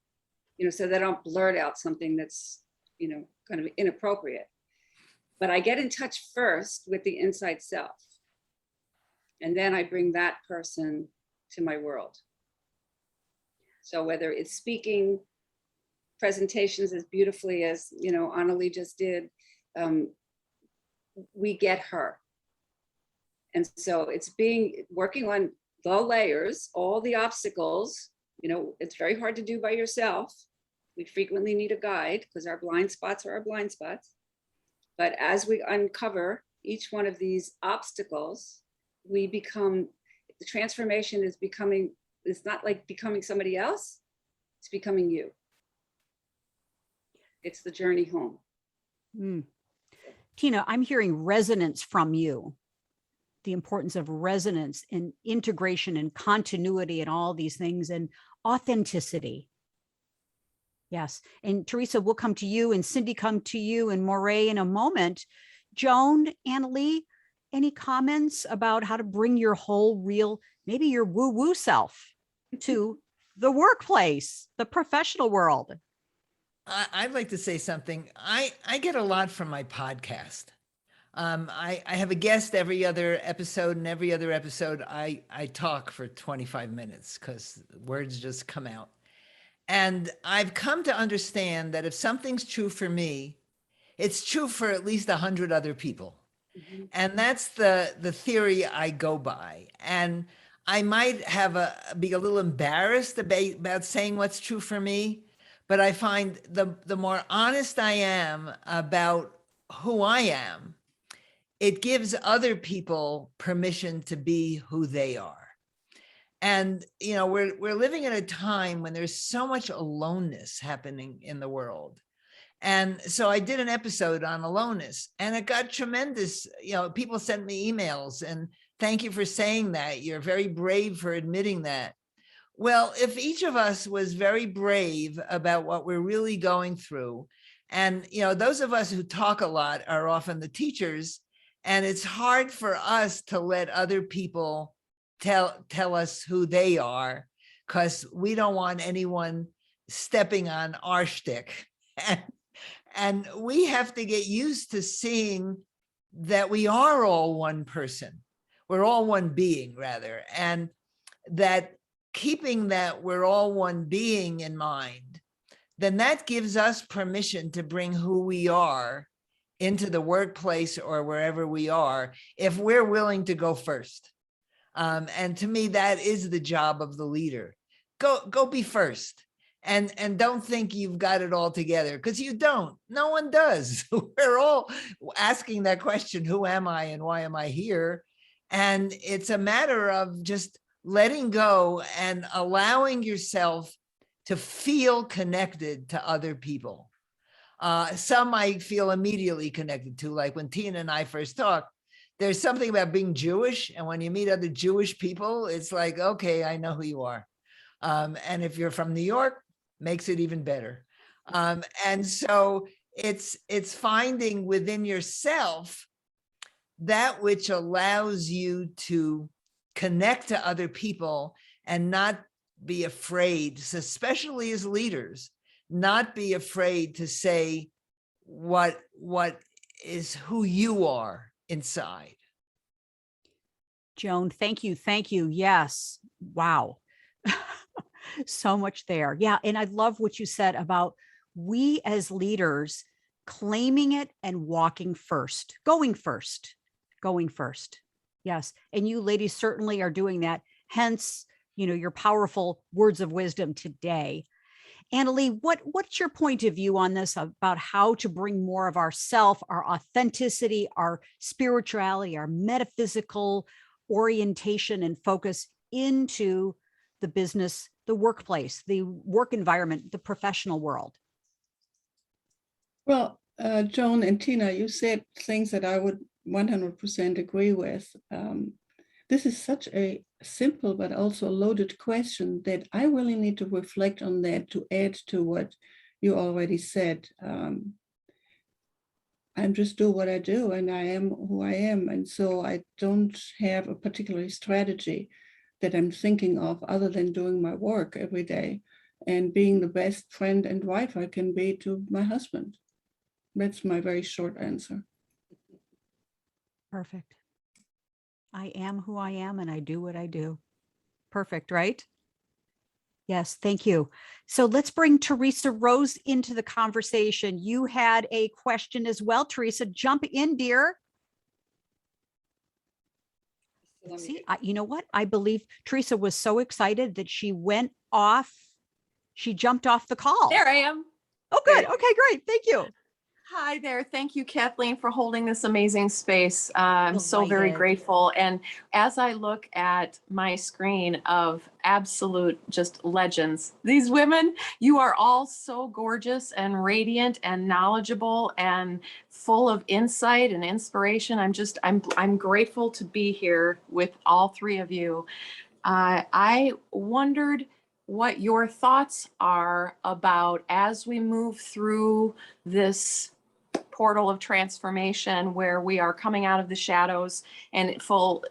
C: so that I don't blurt out something that's, kind of inappropriate. But I get in touch first with the inside self. And then I bring that person to my world. So whether it's speaking, presentations as beautifully as, Anneli just did, we get her. And so it's working on the layers, all the obstacles. It's very hard to do by yourself. We frequently need a guide because our blind spots are our blind spots. But as we uncover each one of these obstacles, the transformation is it's not like becoming somebody else, it's becoming you. It's the journey home.
B: Tina, I'm hearing resonance from you. The importance of resonance and integration and continuity and all these things, and authenticity. Yes. And Teresa, we'll come to you, and Cindy come to you, and Moray in a moment. Joan, Anneli, any comments about how to bring your whole real, maybe your woo-woo self to the workplace, the professional world?
D: I'd like to say something. I get a lot from my podcast. I have a guest every other episode, and every other episode I talk for 25 minutes because words just come out. And I've come to understand that if something's true for me, it's true for at least 100 other people. Mm-hmm. And that's the theory I go by. And I might be a little embarrassed about saying what's true for me, but I find the more honest I am about who I am, it gives other people permission to be who they are. And, we're living in a time when there's so much aloneness happening in the world. And so I did an episode on aloneness, and it got tremendous, people sent me emails and thank you for saying that. You're very brave for admitting that. Well, if each of us was very brave about what we're really going through, and, those of us who talk a lot are often the teachers, and it's hard for us to let other people tell us who they are, because we don't want anyone stepping on our shtick. And we have to get used to seeing that we are all one person. We're all one being, rather. And that keeping that we're all one being in mind, then that gives us permission to bring who we are into the workplace or wherever we are if we're willing to go first. And to me, that is the job of the leader. Go be first. And don't think you've got it all together, because you don't. No one does. We're all asking that question, who am I and why am I here? And it's a matter of just letting go and allowing yourself to feel connected to other people. Some I feel immediately connected to, like when Tina and I first talked. There's something about being Jewish, and when you meet other Jewish people, it's like, okay, I know who you are. And if you're from New York, makes it even better. And so it's finding within yourself that which allows you to connect to other people and not be afraid, especially as leaders, not be afraid to say what is who you are inside.
B: Joan, thank you. Thank you. Yes. Wow. So much there. Yeah. And I love what you said about we as leaders claiming it and walking first, going first. Yes. And you ladies certainly are doing that. Hence, your powerful words of wisdom today. Anneli, what's your point of view on this about how to bring more of ourself, our authenticity, our spirituality, our metaphysical orientation and focus into the business, the workplace, the work environment, the professional world?
E: Well, Joan and Tina, you said things that I would 100% agree with. This is such a simple but also loaded question that I really need to reflect on that to add to what you already said. I'm just do what I do, and I am who I am. And so I don't have a particular strategy that I'm thinking of other than doing my work every day and being the best friend and wife I can be to my husband. That's my very short answer.
B: Perfect. I am who I am and I do what I do. Perfect, right? Yes, thank you. So let's bring Teresa Rose into the conversation. You had a question as well, Teresa. Jump in, dear. See, you know what? I believe Teresa was so excited that she went off. She jumped off the call.
F: There I am.
B: Oh, good. Okay, great. Thank you.
F: Hi there. Thank you, Kathleen, for holding this amazing space. I'm so very
B: Delighted.
F: grateful. And as I look at my screen of absolute just legends, these women, you are all so gorgeous and radiant and knowledgeable and full of insight and inspiration. I'm grateful to be here with all three of you. I wondered what your thoughts are about as we move through this portal of transformation where we are coming out of the shadows and full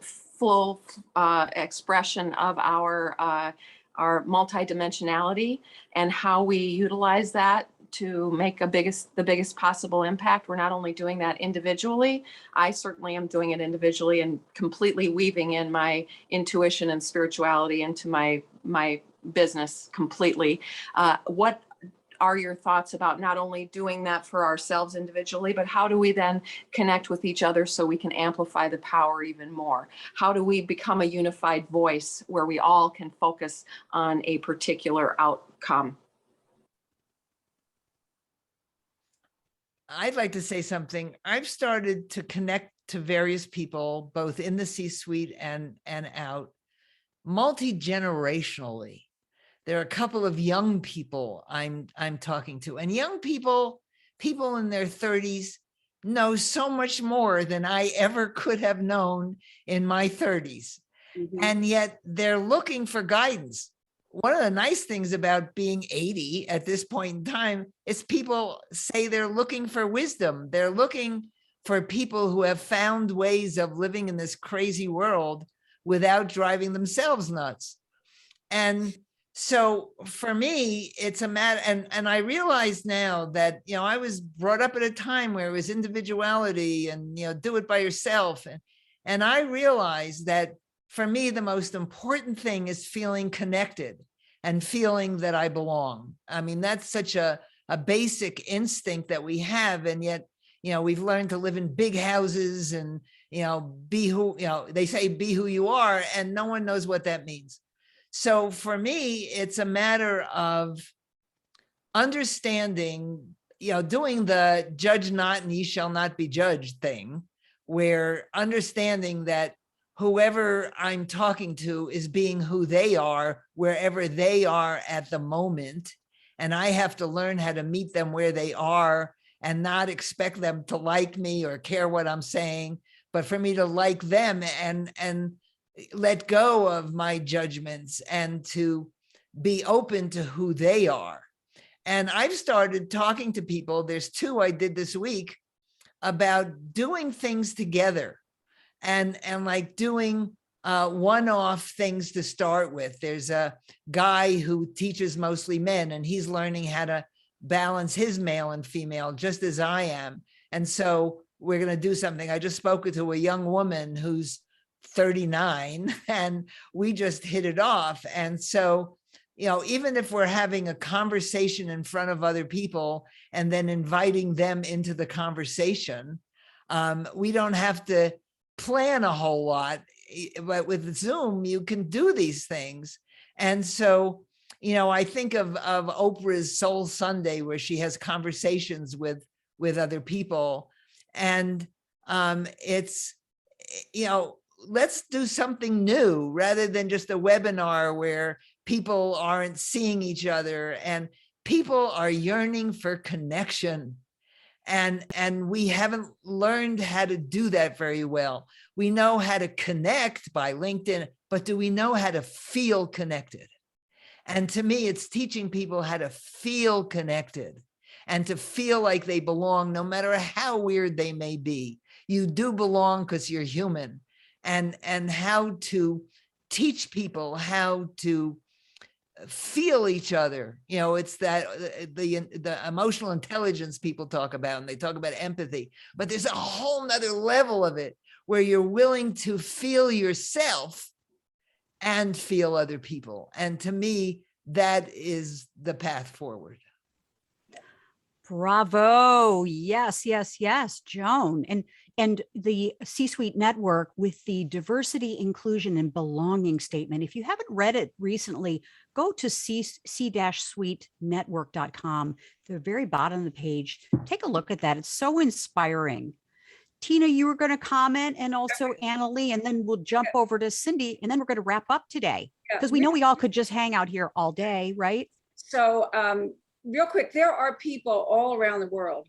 F: expression of our multidimensionality and how we utilize that to make the biggest possible impact. We're not only doing that individually, I certainly am doing it individually and completely weaving in my intuition and spirituality into my business completely. What are your thoughts about not only doing that for ourselves individually, but how do we then connect with each other so we can amplify the power even more? How do we become a unified voice where we all can focus on a particular outcome?
D: I'd like to say something. I've started to connect to various people, both in the C-suite and out, multi-generationally. There are a couple of young people I'm talking to, and young people in their 30s know so much more than I ever could have known in my 30s. Mm-hmm. And yet they're looking for guidance. One of the nice things about being 80 at this point in time is people say they're looking for wisdom. They're looking for people who have found ways of living in this crazy world without driving themselves nuts. And so for me, it's a matter, and I realize now that, I was brought up at a time where it was individuality and, do it by yourself. And I realized that for me, the most important thing is feeling connected and feeling that I belong. I mean, that's such a basic instinct that we have. And yet, we've learned to live in big houses and, be who, they say be who you are, and no one knows what that means. So for me, it's a matter of understanding, doing the judge not and ye shall not be judged thing, where understanding that whoever I'm talking to is being who they are, wherever they are at the moment. And I have to learn how to meet them where they are and not expect them to like me or care what I'm saying, but for me to like them and let go of my judgments and to be open to who they are. And I've started talking to people. There's 2 I did this week about doing things together and like doing one-off things to start with. There's a guy who teaches mostly men, and he's learning how to balance his male and female just as I am. And so we're going to do something. I just spoke to a young woman who's 39, and we just hit it off. And so, even if we're having a conversation in front of other people and then inviting them into the conversation, we don't have to plan a whole lot, but with Zoom, you can do these things. And so, I think of Oprah's Soul Sunday, where she has conversations with other people. And it's, let's do something new rather than just a webinar where people aren't seeing each other, and people are yearning for connection. And we haven't learned how to do that very well. We know how to connect by LinkedIn, but do we know how to feel connected? And to me, it's teaching people how to feel connected and to feel like they belong, no matter how weird they may be. You do belong because you're human. And how to teach people how to feel each other. It's that the emotional intelligence people talk about, and they talk about empathy, but there's a whole nother level of it where you're willing to feel yourself and feel other people. And to me, that is the path forward.
B: Bravo. Yes, yes, yes, Joan. And the C-Suite Network with the diversity, inclusion, and belonging statement. If you haven't read it recently, go to c-suitenetwork.com. The very bottom of the page. Take a look at that. It's so inspiring. Tina, you were going to comment, and also Anneli, and then we'll jump over to Cindy, and then we're going to wrap up today, because we know we all could just hang out here all day, right?
C: So real quick, there are people all around the world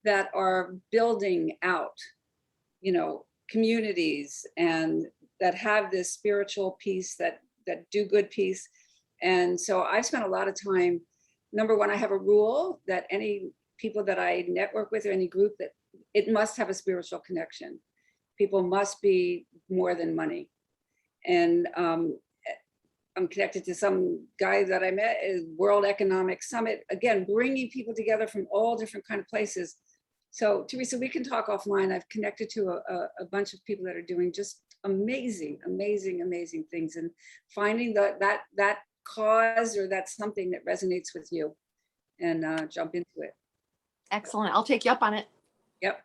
C: that are building out, communities, and that have this spiritual piece, that do good piece. And so I've spent a lot of time. Number one, I have a rule that any people that I network with, or any group, that it must have a spiritual connection. People must be more than money. And I'm connected to some guy that I met at World Economic Summit, again, bringing people together from all different kind of places. So Teresa, we can talk offline. I've connected to a bunch of people that are doing just amazing, amazing, amazing things, and finding that cause or that something that resonates with you, and jump into it.
F: Excellent. I'll take you up on it.
C: Yep.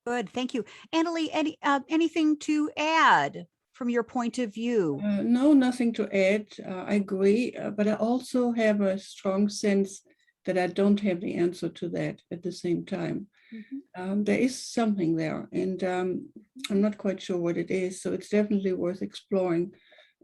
B: Good. Thank you. Anneli, anything to add from your point of view?
E: No, nothing to add. I agree, but I also have a strong sense that I don't have the answer to that at the same time. Mm-hmm. There is something there, and I'm not quite sure what it is. So it's definitely worth exploring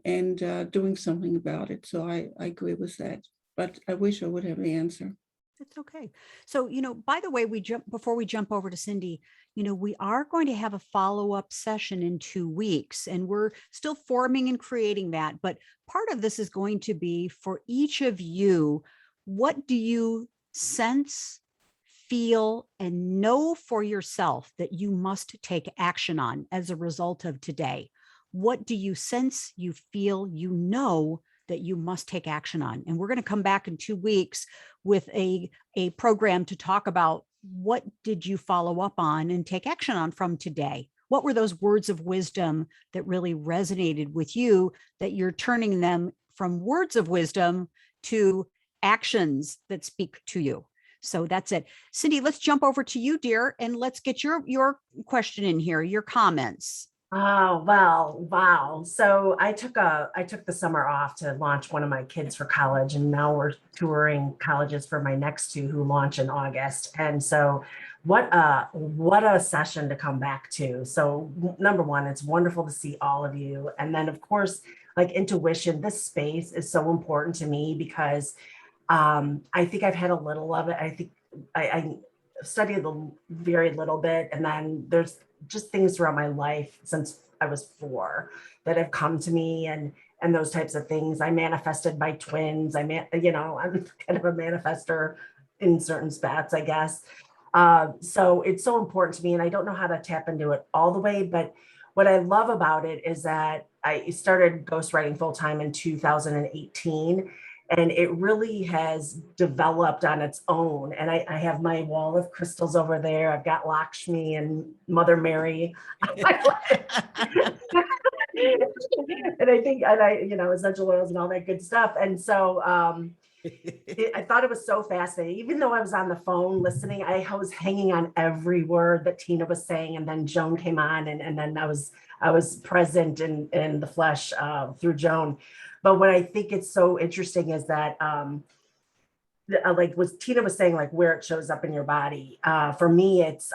E: and doing something about it. So I agree with that, but I wish I would have the answer.
B: That's okay. So, by the way, before we jump over to Cindy, we are going to have a follow-up session in 2 weeks, and we're still forming and creating that. But part of this is going to be for each of you, what do you sense, feel, and know for yourself that you must take action on as a result of today? What do you sense, you feel, you know that you must take action on? And we're going to come back in 2 weeks with a program to talk about what did you follow up on and take action on from today? What were those words of wisdom that really resonated with you, that you're turning them from words of wisdom to actions that speak to you? So that's it. Cindy, let's jump over to you, dear, and let's get your question in here, your comments.
G: Oh, well, wow. So I took the summer off to launch one of my kids for college, and now we're touring colleges for my next two who launch in August. And so what a session to come back to. So number one, it's wonderful to see all of you. And then of course, like intuition, this space is so important to me because I think I've had a little of it. I think I studied a very little bit, and then there's just things throughout my life since I was 4 that have come to me, and those types of things. I manifested my twins. I'm kind of a manifester in certain spats, I guess. So it's so important to me, and I don't know how to tap into it all the way. But what I love about it is that I started ghostwriting full time in 2018. And it really has developed on its own. And I have my wall of crystals over there. I've got Lakshmi and Mother Mary. And essential oils and all that good stuff. And so I thought it was so fascinating. Even though I was on the phone listening, I was hanging on every word that Tina was saying. And then Joan came on, and then I was present in the flesh through Joan. But what I think is so interesting is that, like what Tina was saying, like where it shows up in your body. For me, it's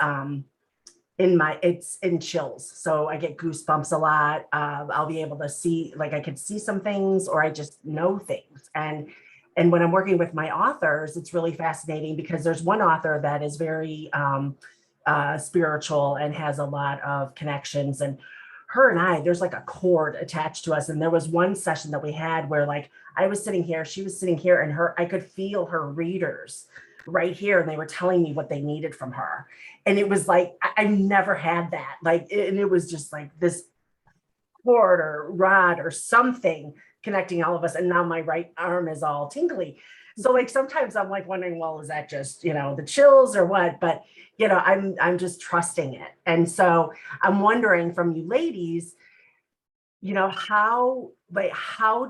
G: in chills. So I get goosebumps a lot. I'll be able to see, like I could see some things, or I just know things. And when I'm working with my authors, it's really fascinating because there's one author that is very spiritual and has a lot of connections, and her and I, there's like a cord attached to us. And there was one session that we had where like I was sitting here, she was sitting here, and I could feel her readers right here. And they were telling me what they needed from her. And it was like, I've never had that. And it was just like this cord or rod or something connecting all of us. And now my right arm is all tingly. So like sometimes I'm like wondering, well, is that just, the chills or what? But, I'm just trusting it. And so I'm wondering from you ladies, how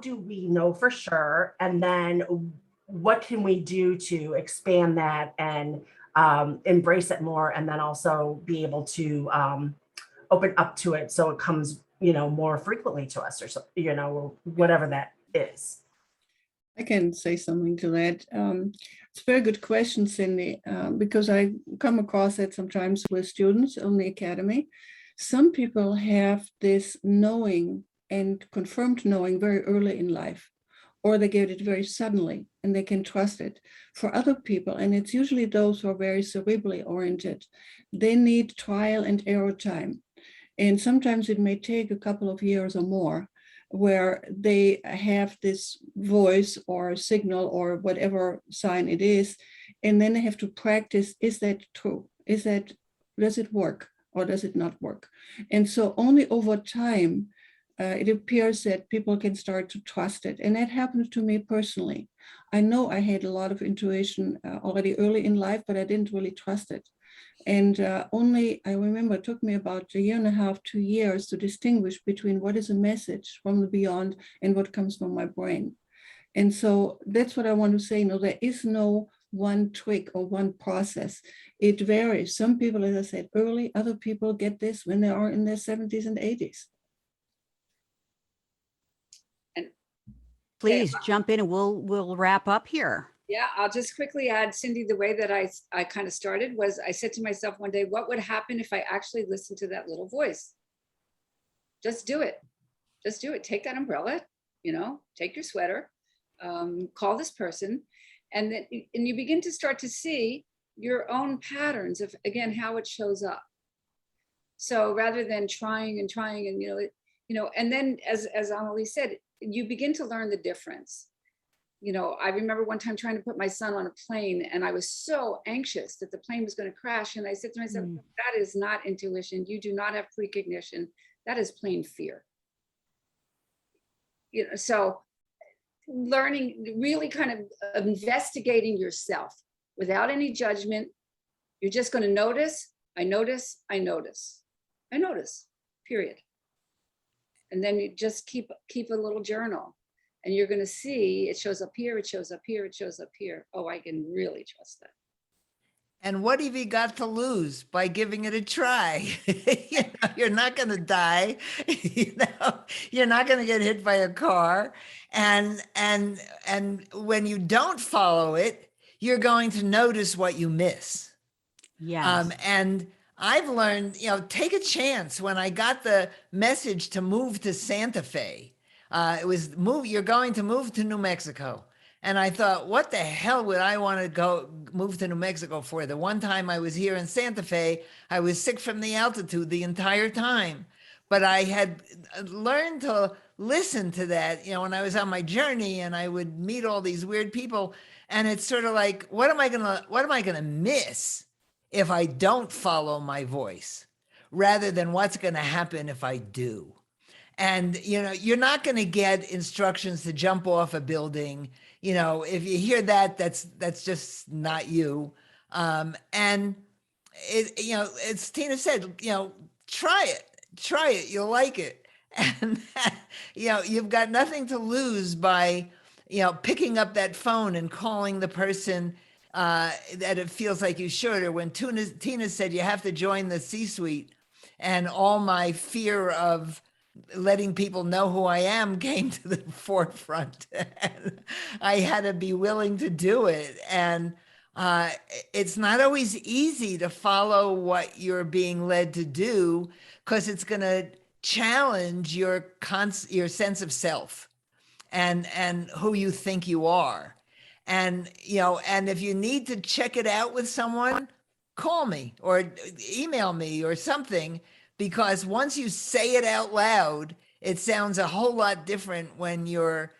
G: do we know for sure? And then what can we do to expand that and embrace it more? And then also be able to open up to it so it comes, more frequently to us, or so, whatever that is.
E: I can say something to that. It's a very good question, Cindy, because I come across that sometimes with students on the academy. Some people have this knowing and confirmed knowing very early in life, or they get it very suddenly and they can trust it. For other people, and it's usually those who are very cerebrally oriented, they need trial and error time. And sometimes it may take a couple of years or more, where they have this voice or signal or whatever sign it is, and then they have to practice, is that true? Does it work or does it not work? And so only over time, it appears that people can start to trust it. And that happened to me personally. I know I had a lot of intuition already early in life, but I didn't really trust it. And I remember it took me about 1.5 years, 2 years to distinguish between what is a message from the beyond and what comes from my brain. And so that's what I want to say. There is no one trick or one process. It varies. Some people, as I said, early, other people get this when they are in their 70s and 80s.
C: And
B: Please jump in and we'll wrap up here.
C: Yeah, I'll just quickly add, Cindy, the way that I kind of started was I said to myself one day, what would happen if I actually listened to that little voice? Just do it. Just do it. Take that umbrella, take your sweater, call this person. And you begin to start to see your own patterns of, again, how it shows up. So rather than trying and and then as Anneli said, you begin to learn the difference. I remember one time trying to put my son on a plane, and I was so anxious that the plane was going to crash. And I said to myself, that is not intuition. You do not have precognition. That is plain fear. So learning, really kind of investigating yourself without any judgment. You're just going to notice, I notice, period. And then you just keep a little journal. And you're going to see it shows up here, it shows up here, it shows up here. Oh, I can really trust that.
D: And what have you got to lose by giving it a try? You're not going to die. You're not going to get hit by a car. And when you don't follow it, you're going to notice what you miss.
B: Yes.
D: And I've learned, take a chance. When I got the message to move to Santa Fe, it was you're going to move to New Mexico. And I thought, what the hell would I want to move to New Mexico for? The one time I was here in Santa Fe, I was sick from the altitude the entire time. But I had learned to listen to that, when I was on my journey, and I would meet all these weird people. And it's sort of like, what am I gonna miss if I don't follow my voice, rather than what's going to happen if I do? And, you're not going to get instructions to jump off a building. If you hear that, that's just not you. And it's Tina said, try it, you'll like it. And, you've got nothing to lose by, picking up that phone and calling the person that it feels like you should. Or when Tina said you have to join the C-suite, and all my fear of letting people know who I am came to the forefront. And I had to be willing to do it. And it's not always easy to follow what you're being led to do, because it's going to challenge your sense of self and who you think you are. And, and if you need to check it out with someone, call me or email me or something, because once you say it out loud, it sounds a whole lot different when you're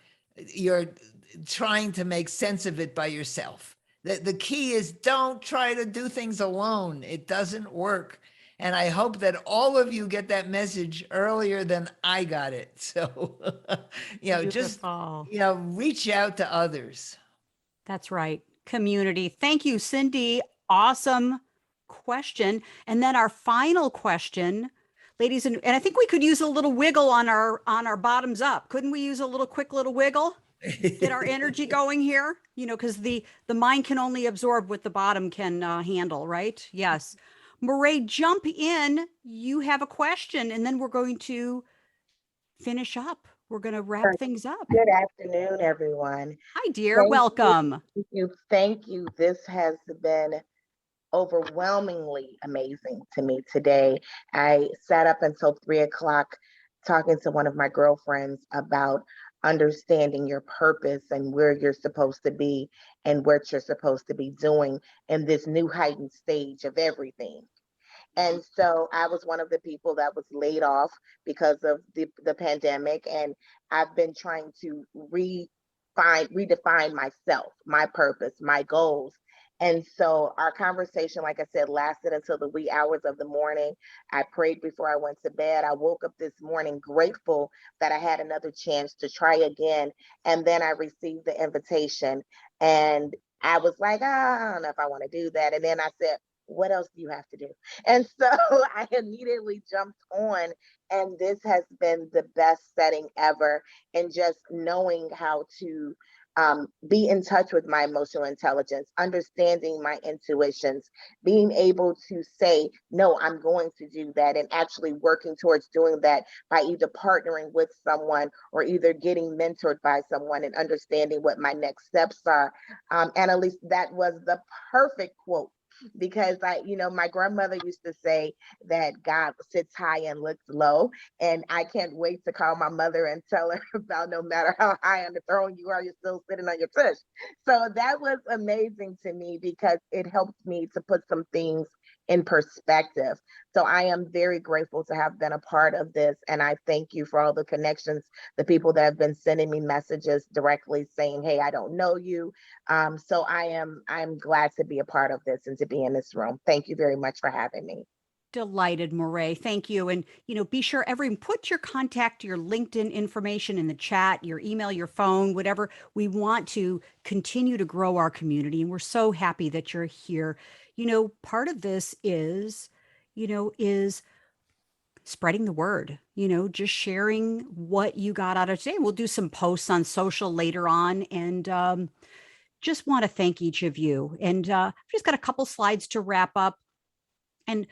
D: trying to make sense of it by yourself. The key is, don't try to do things alone. It doesn't work. And I hope that all of you get that message earlier than I got it. So, just,
B: Beautiful.
D: reach out to others.
B: That's right. Community. Thank you, Cindy. Awesome question. And then our final question, ladies, and I think we could use a little wiggle on our bottoms up. Couldn't we use a quick little wiggle? Get our energy going here, because the mind can only absorb what the bottom can handle, right? Yes. Murray, jump in. You have a question, and then we're going to finish up. We're going to wrap things up.
H: Good afternoon, everyone.
B: Hi, dear. Welcome.
H: Thank you. This has been overwhelmingly amazing to me today. I sat up until 3:00 talking to one of my girlfriends about understanding your purpose and where you're supposed to be and what you're supposed to be doing in this new heightened stage of everything. And so I was one of the people that was laid off because of the pandemic. And I've been trying to redefine myself, my purpose, my goals. And so our conversation, like I said, lasted until the wee hours of the morning. I prayed before I went to bed. I woke up this morning grateful that I had another chance to try again. And then I received the invitation, and I was like, I don't know if I want to do that. And then I said, what else do you have to do? And so I immediately jumped on, and this has been the best setting ever. And just knowing how to be in touch with my emotional intelligence, understanding my intuitions, being able to say, no, I'm going to do that, and actually working towards doing that by either partnering with someone or either getting mentored by someone and understanding what my next steps are. Anneli, that was the perfect quote. Because my grandmother used to say that God sits high and looks low. And I can't wait to call my mother and tell her about, no matter how high on the throne you are, you're still sitting on your tush. So that was amazing to me, because it helped me to put some things in perspective. So I am very grateful to have been a part of this. And I thank you for all the connections, the people that have been sending me messages directly saying, hey, I don't know you. So I'm glad to be a part of this and to be in this room. Thank you very much for having me.
B: Delighted, Murray. Thank you. And, be sure everyone put your contact, your LinkedIn information in the chat, your email, your phone, whatever. We want to continue to grow our community. And we're so happy that you're here. Part of this is spreading the word, just sharing what you got out of today. We'll do some posts on social later on, and just want to thank each of you. And I've just got a couple slides to wrap up. And,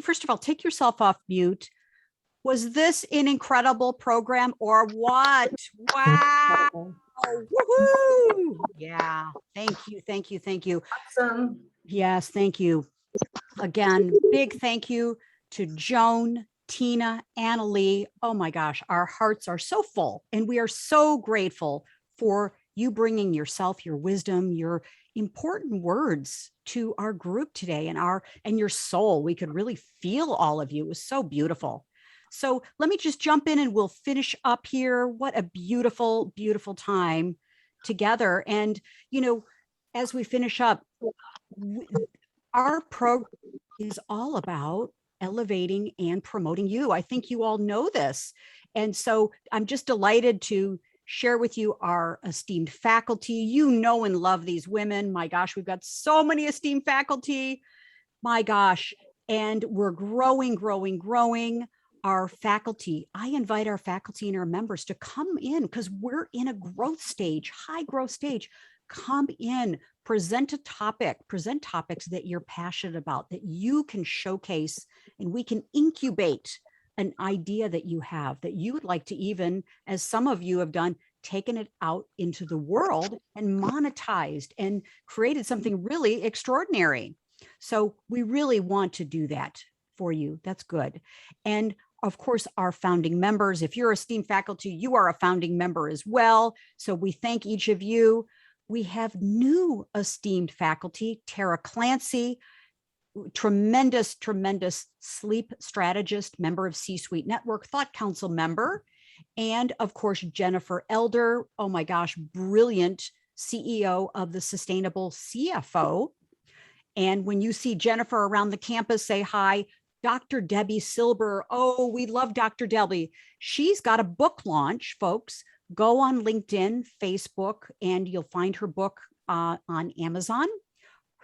B: first of all, take yourself off mute. Was this an incredible program or what? Wow. Woohoo. Yeah. Thank you. Thank you. Thank you.
G: Awesome.
B: Yes. Thank you. Again, big thank you to Joan, Tina, Anneli. Oh my gosh, our hearts are so full and we are so grateful for you bringing yourself, your wisdom, your important words to our group today and your soul. We could really feel all of you. It was so beautiful. So let me just jump in and we'll finish up here. What a beautiful, beautiful time together. And, as we finish up, our program is all about elevating and promoting you. I think you all know this. And so I'm just delighted to share with you our esteemed faculty. You know and love these women. My gosh, we've got so many esteemed faculty. My gosh. And we're growing. Our faculty. I invite our faculty and our members to come in because we're in a growth stage, high growth stage. Come in, present topics that you're passionate about, that you can showcase, and we can incubate an idea that you have that you would like to, even as some of you have done, taken it out into the world and monetized and created something really extraordinary. So we really want to do that for you. That's good. And of course, our founding members, if you're esteemed faculty, you are a founding member as well. So we thank each of you. We have new esteemed faculty, Tara Clancy, tremendous sleep strategist, member of C-Suite Network, Thought Council member, and of course, Jennifer Elder, oh my gosh, brilliant CEO of the Sustainable CFO. And when you see Jennifer around the campus, say hi. Dr. Debbie Silber. Oh, we love Dr. Debbie. She's got a book launch, folks. Go on LinkedIn, Facebook, and you'll find her book on Amazon.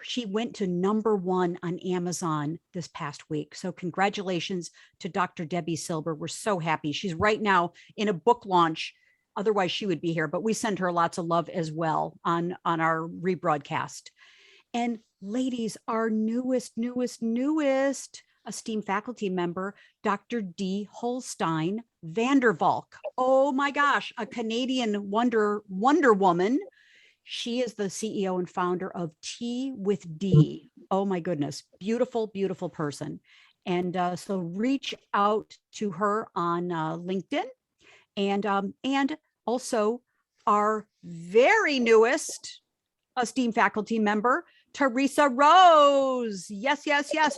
B: She went to #1 on Amazon this past week. So congratulations to Dr. Debbie Silber. We're so happy. She's right now in a book launch. Otherwise, she would be here, but we send her lots of love as well on our rebroadcast. And ladies, our newest esteemed faculty member, Dr. D. Holstein Vandervalk. Oh my gosh, a Canadian Wonder Woman. She is the CEO and founder of Tea with D. Oh my goodness, beautiful, beautiful person. And so reach out to her on LinkedIn, and also our very newest esteemed faculty member, Teresa Rose. Yes.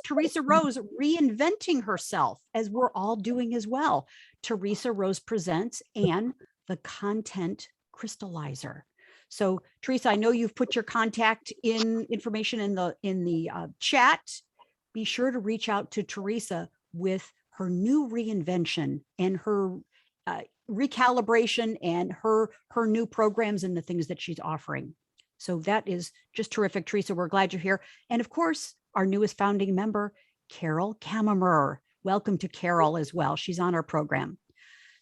B: Teresa Rose reinventing herself, as we're all doing as well. Teresa Rose Presents and the Content Crystallizer. So Teresa, I know you've put your contact information in the chat. Be sure to reach out to Teresa with her new reinvention and her recalibration and her new programs and the things that she's offering. So that is just terrific, Teresa. We're glad you're here. And of course, our newest founding member, Carol Kammerer. Welcome to Carol as well. She's on our program.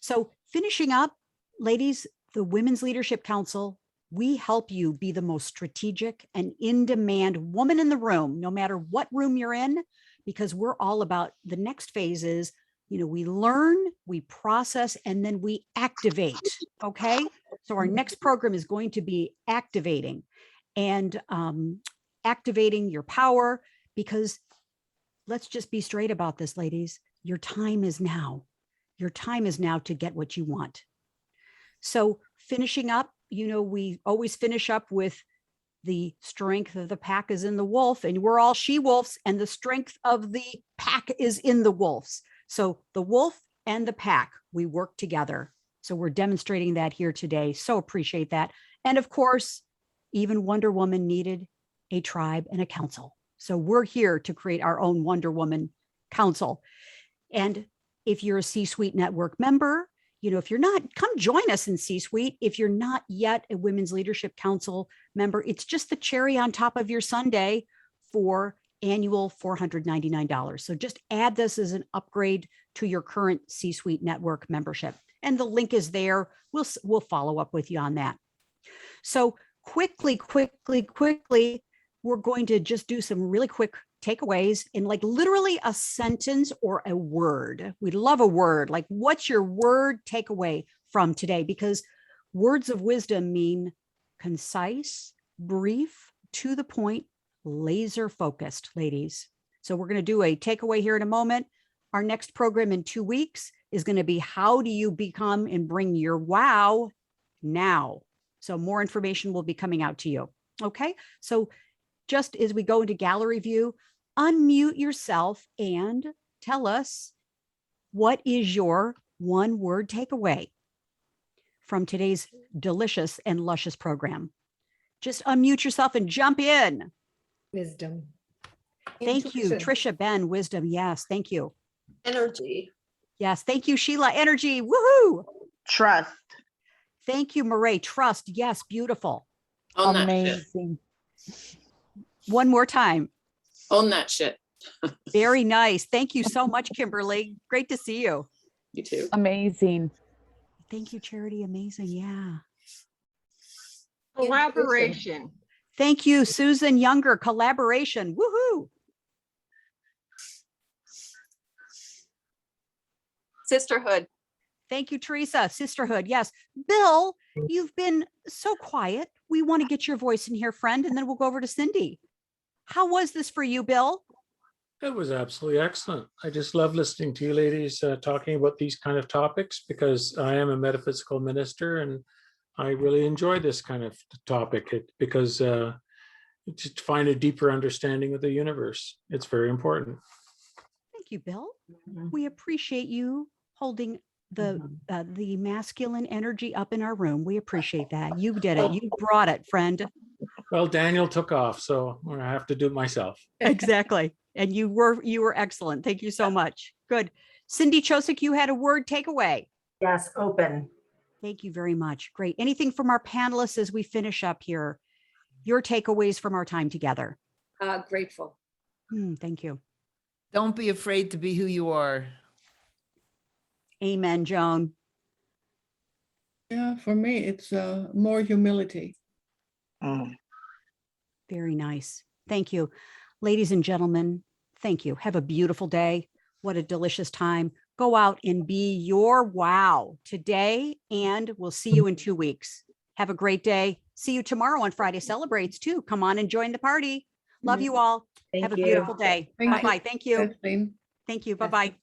B: So finishing up, ladies, the Women's Leadership Council, we help you be the most strategic and in-demand woman in the room, no matter what room you're in, because we're all about the next phase is, we learn, we process, and then we activate. Okay. So our next program is going to be activating and activating your power, because let's just be straight about this, ladies. Your time is now. Your time is now to get what you want. So finishing up, we always finish up with the strength of the pack is in the wolf, and we're all she-wolves, and the strength of the pack is in the wolves. So the wolf and the pack, we work together. So we're demonstrating that here today. So appreciate that. And of course, even Wonder Woman needed a tribe and a council. So we're here to create our own Wonder Woman Council. And if you're a C-Suite Network member, if you're not, come join us in C-Suite. If you're not yet a Women's Leadership Council member, it's just the cherry on top of your sundae for annual $499. So just add this as an upgrade to your current C-Suite Network membership. And the link is there. We'll follow up with you on that. So quickly, we're going to just do some really quick takeaways in like literally a sentence or a word. We love a word. Like, what's your word takeaway from today? Because words of wisdom mean concise, brief, to the point, laser focused, ladies. So we're going to do a takeaway here in a moment. Our next program in 2 weeks is going to be how do you become and bring your wow now? So more information will be coming out to you. Okay. So just as we go into gallery view, unmute yourself and tell us what is your one word takeaway from today's delicious and luscious program. Just unmute yourself and jump in.
A: Wisdom.
B: Thank you,
A: Intuition.
B: Trisha, Ben, wisdom. Yes, thank you.
I: Energy.
B: Yes, thank you, Sheila, energy. Woohoo.
H: Trust.
B: Thank you, Marae, trust. Yes, beautiful.
I: Own that shit.
J: Amazing.
B: One more time.
I: Own that shit.
B: Very nice. Thank you so much, Kimberly. Great to see you.
I: You too.
J: Amazing.
B: Thank you, Charity. Amazing. Yeah.
K: Collaboration.
B: Thank you, Susan Younger. Collaboration. Woohoo.
F: Sisterhood.
B: Thank you, Teresa. Sisterhood. Yes. Bill, you've been so quiet. We want to get your voice in here, friend, and then we'll go over to Cindy. How was this for you, Bill?
L: It was absolutely excellent. I just love listening to you ladies talking about these kind of topics because I am a metaphysical minister and I really enjoy this kind of topic because to find a deeper understanding of the universe, it's very important.
B: Thank you, Bill. We appreciate you holding the masculine energy up in our room. We appreciate that. You did it. You brought it, friend.
L: Well, Daniel took off, so I have to do it myself.
B: Exactly. And you were excellent. Thank you so much. Good. Cindy Chosick, you had a word takeaway.
G: Yes, open.
B: Thank you very much. Great. Anything from our panelists as we finish up here? Your takeaways from our time together.
C: Grateful.
B: Thank you.
D: Don't be afraid to be who you are.
B: Amen, Joan.
E: Yeah, for me, it's more humility.
B: Very nice. Thank you. Ladies and gentlemen, thank you. Have a beautiful day. What a delicious time. Go out and be your wow today, and we'll see you in 2 weeks. Have a great day. See you tomorrow on Friday Celebrates too. Come on and join the party. Love you all.
G: Thank
B: Have a
G: you.
B: beautiful day.
E: Thank you.
B: Bye-bye. Thank you.
E: Kathleen.
B: Thank you. Bye-bye.